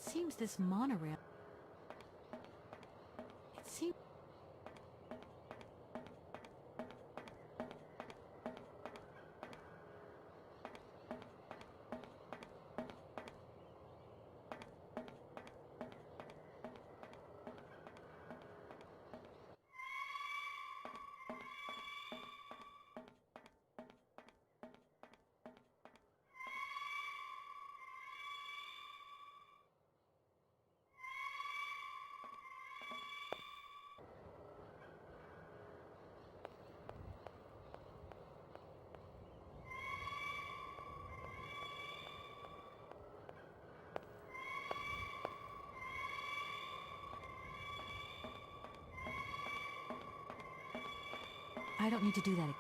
seems this monorail... It seems... I don't need to do that.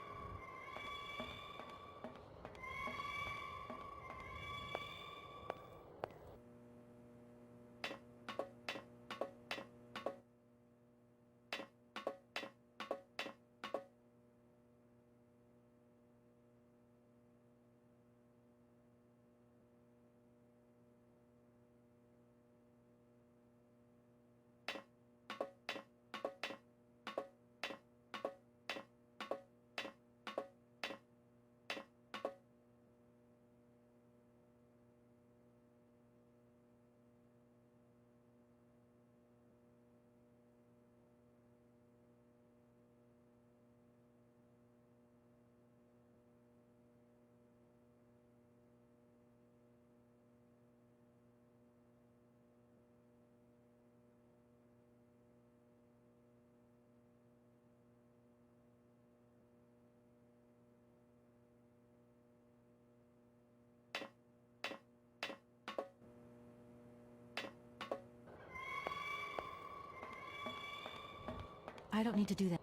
I don't need to do that.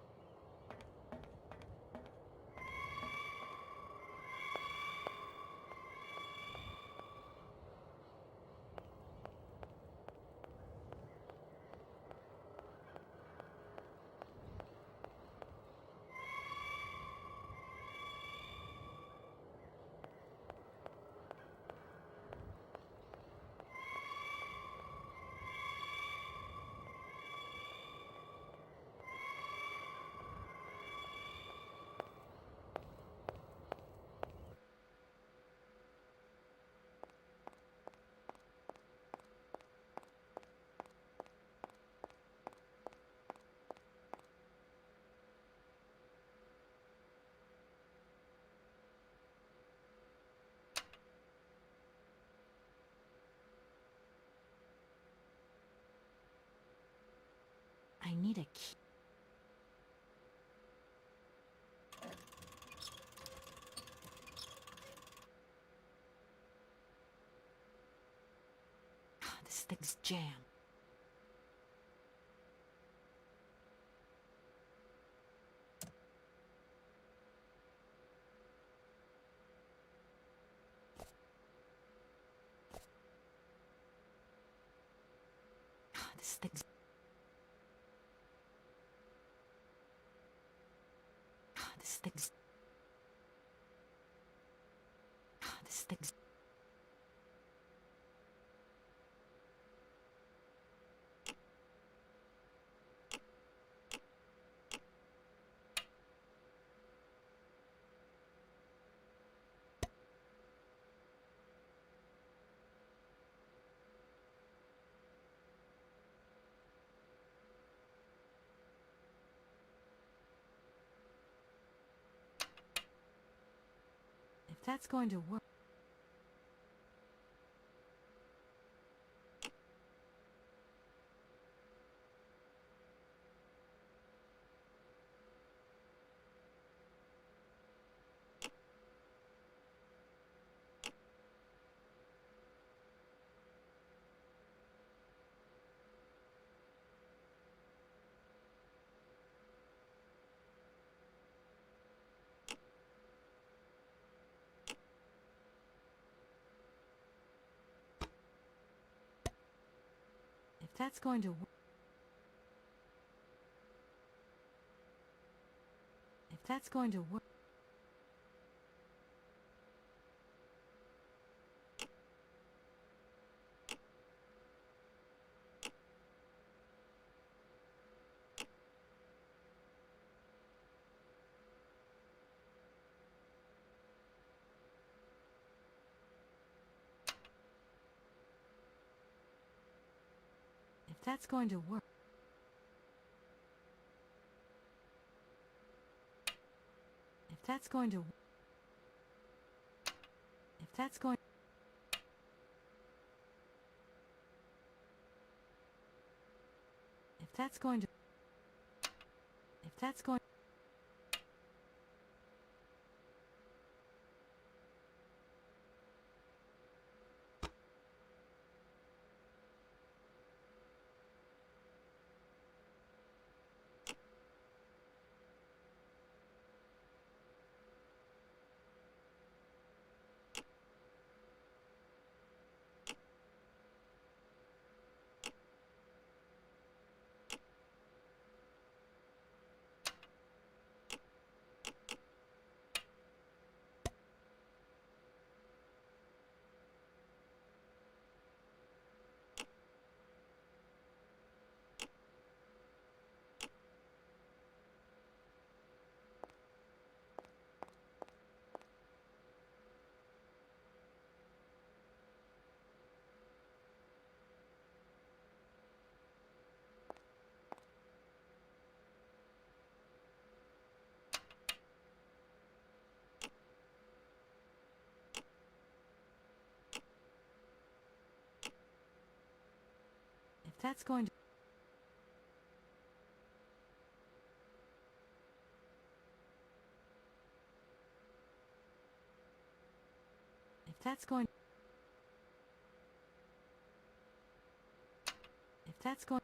I need a key. This thing's jammed. This thing's... This thing's... This thing's... If that's going to work... If that's going to work... If that's going to work... that's going to work... If that's going to... If that's going... If that's going to... If that's going... If that's going to... If that's going... If that's going...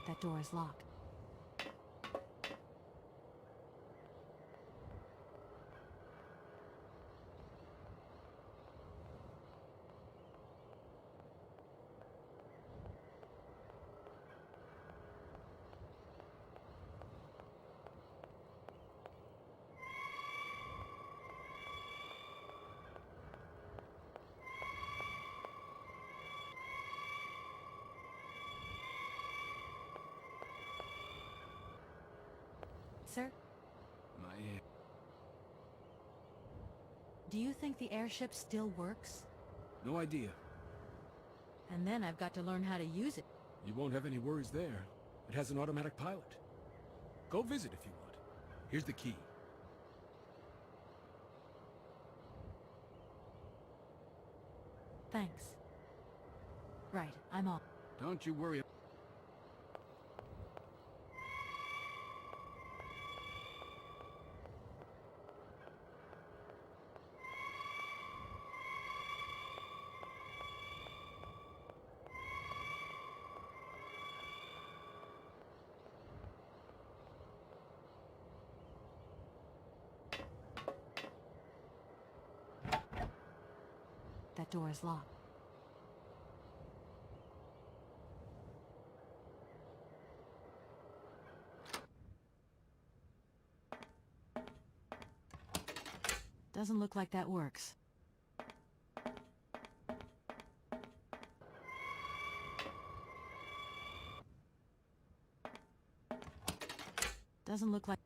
That door is locked. Sir? Do you think the airship still works? No idea. And then I've got to learn how to use it. You won't have any worries there. It has an automatic pilot. Go visit if you want. Here's the key. Thanks. Right, I'm off. Don't you worry. That door is locked. Doesn't look like that works. Doesn't look like...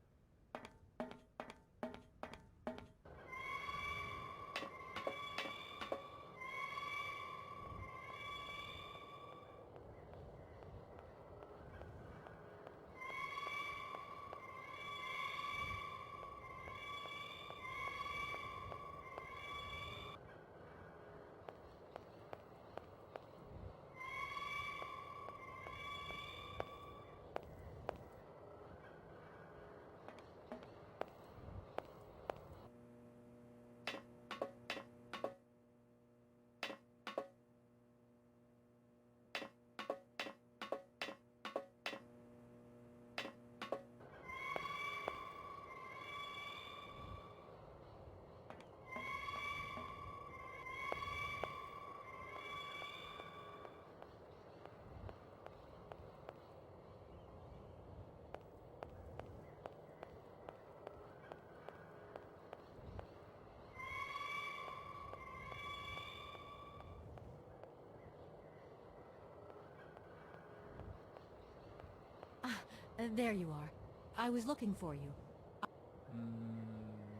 There you are. I was looking for you.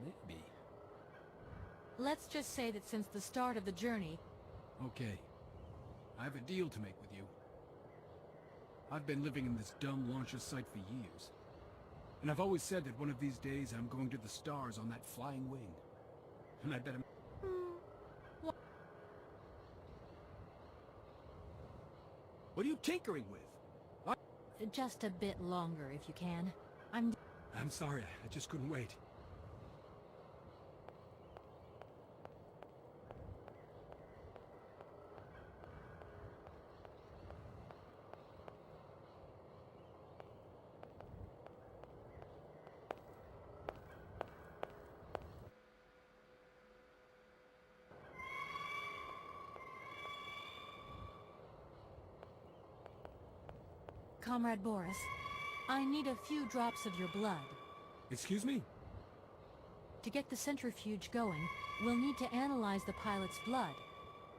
Maybe. Let's just say that since the start of the journey... Okay. I have a deal to make with you. I've been living in this dumb launcher site for years. And I've always said that one of these days I'm going to the stars on that flying wing. And I bet I'm... What are you tinkering with? Just a bit longer, if you can. I'm sorry, I just couldn't wait. Comrade Boris, I need a few drops of your blood. Excuse me? To get the centrifuge going, we'll need to analyze the pilot's blood.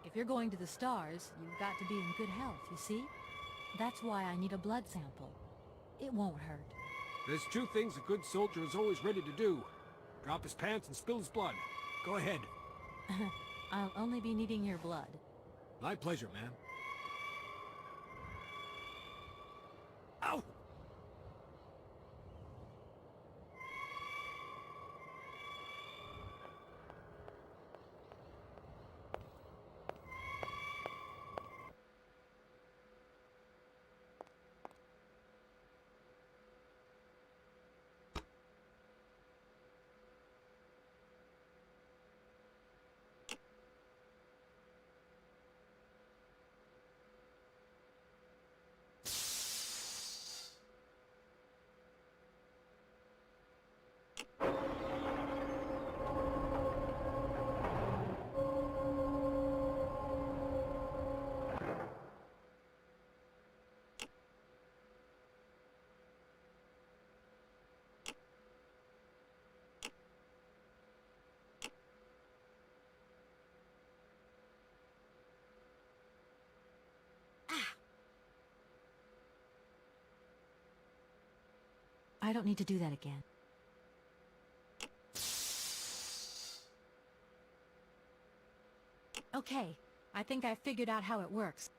If you're going to the stars, you've got to be in good health, you see? That's why I need a blood sample. It won't hurt. There's two things a good soldier is always ready to do. Drop his pants and spill his blood. Go ahead. I'll only be needing your blood. My pleasure, ma'am. Ow! I don't need to do that again. Okay, I think I figured out how it works.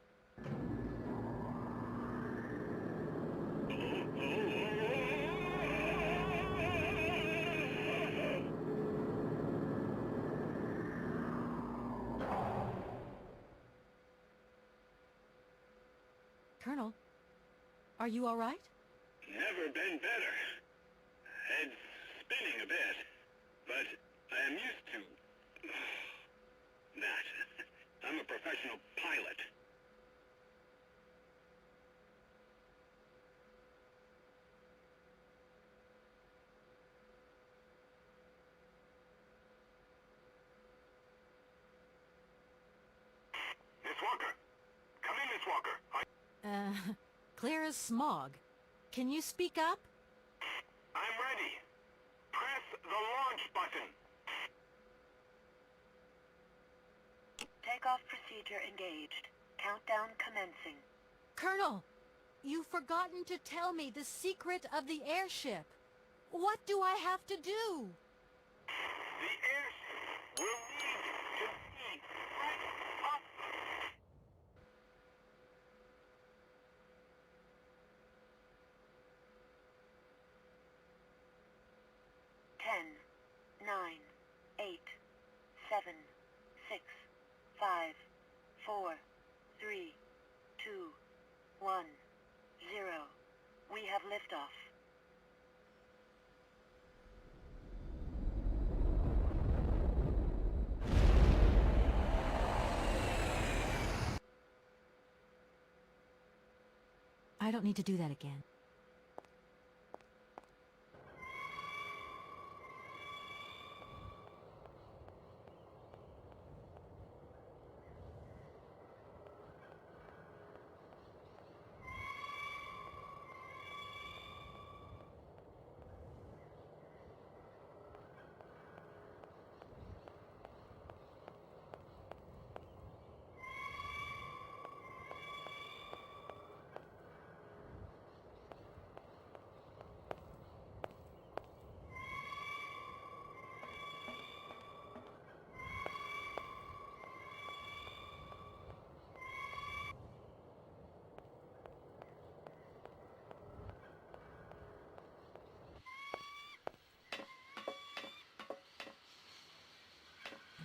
Colonel, are you all right? Never been better. Head's spinning a bit, but I am used to that. I'm a professional pilot. Miss Walker! Come in, Miss Walker! Clear as smog. Can you speak up? I'm ready. Press the launch button. Takeoff procedure engaged. Countdown commencing. Colonel, you've forgotten to tell me the secret of the airship. What do I have to do? The airship will need to be right up. 10, 9, 8, 7, 6, 5, 4, 3, 2, 1, 0. We have liftoff. I don't need to do that again.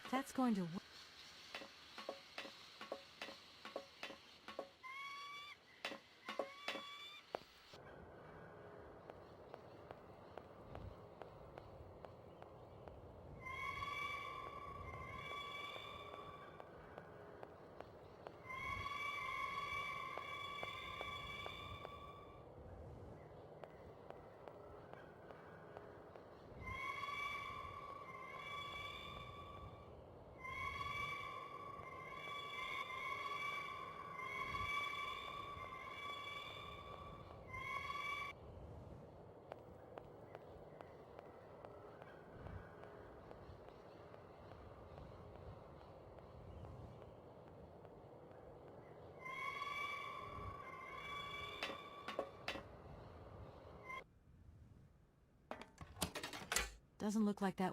That's going to work. Doesn't look like that.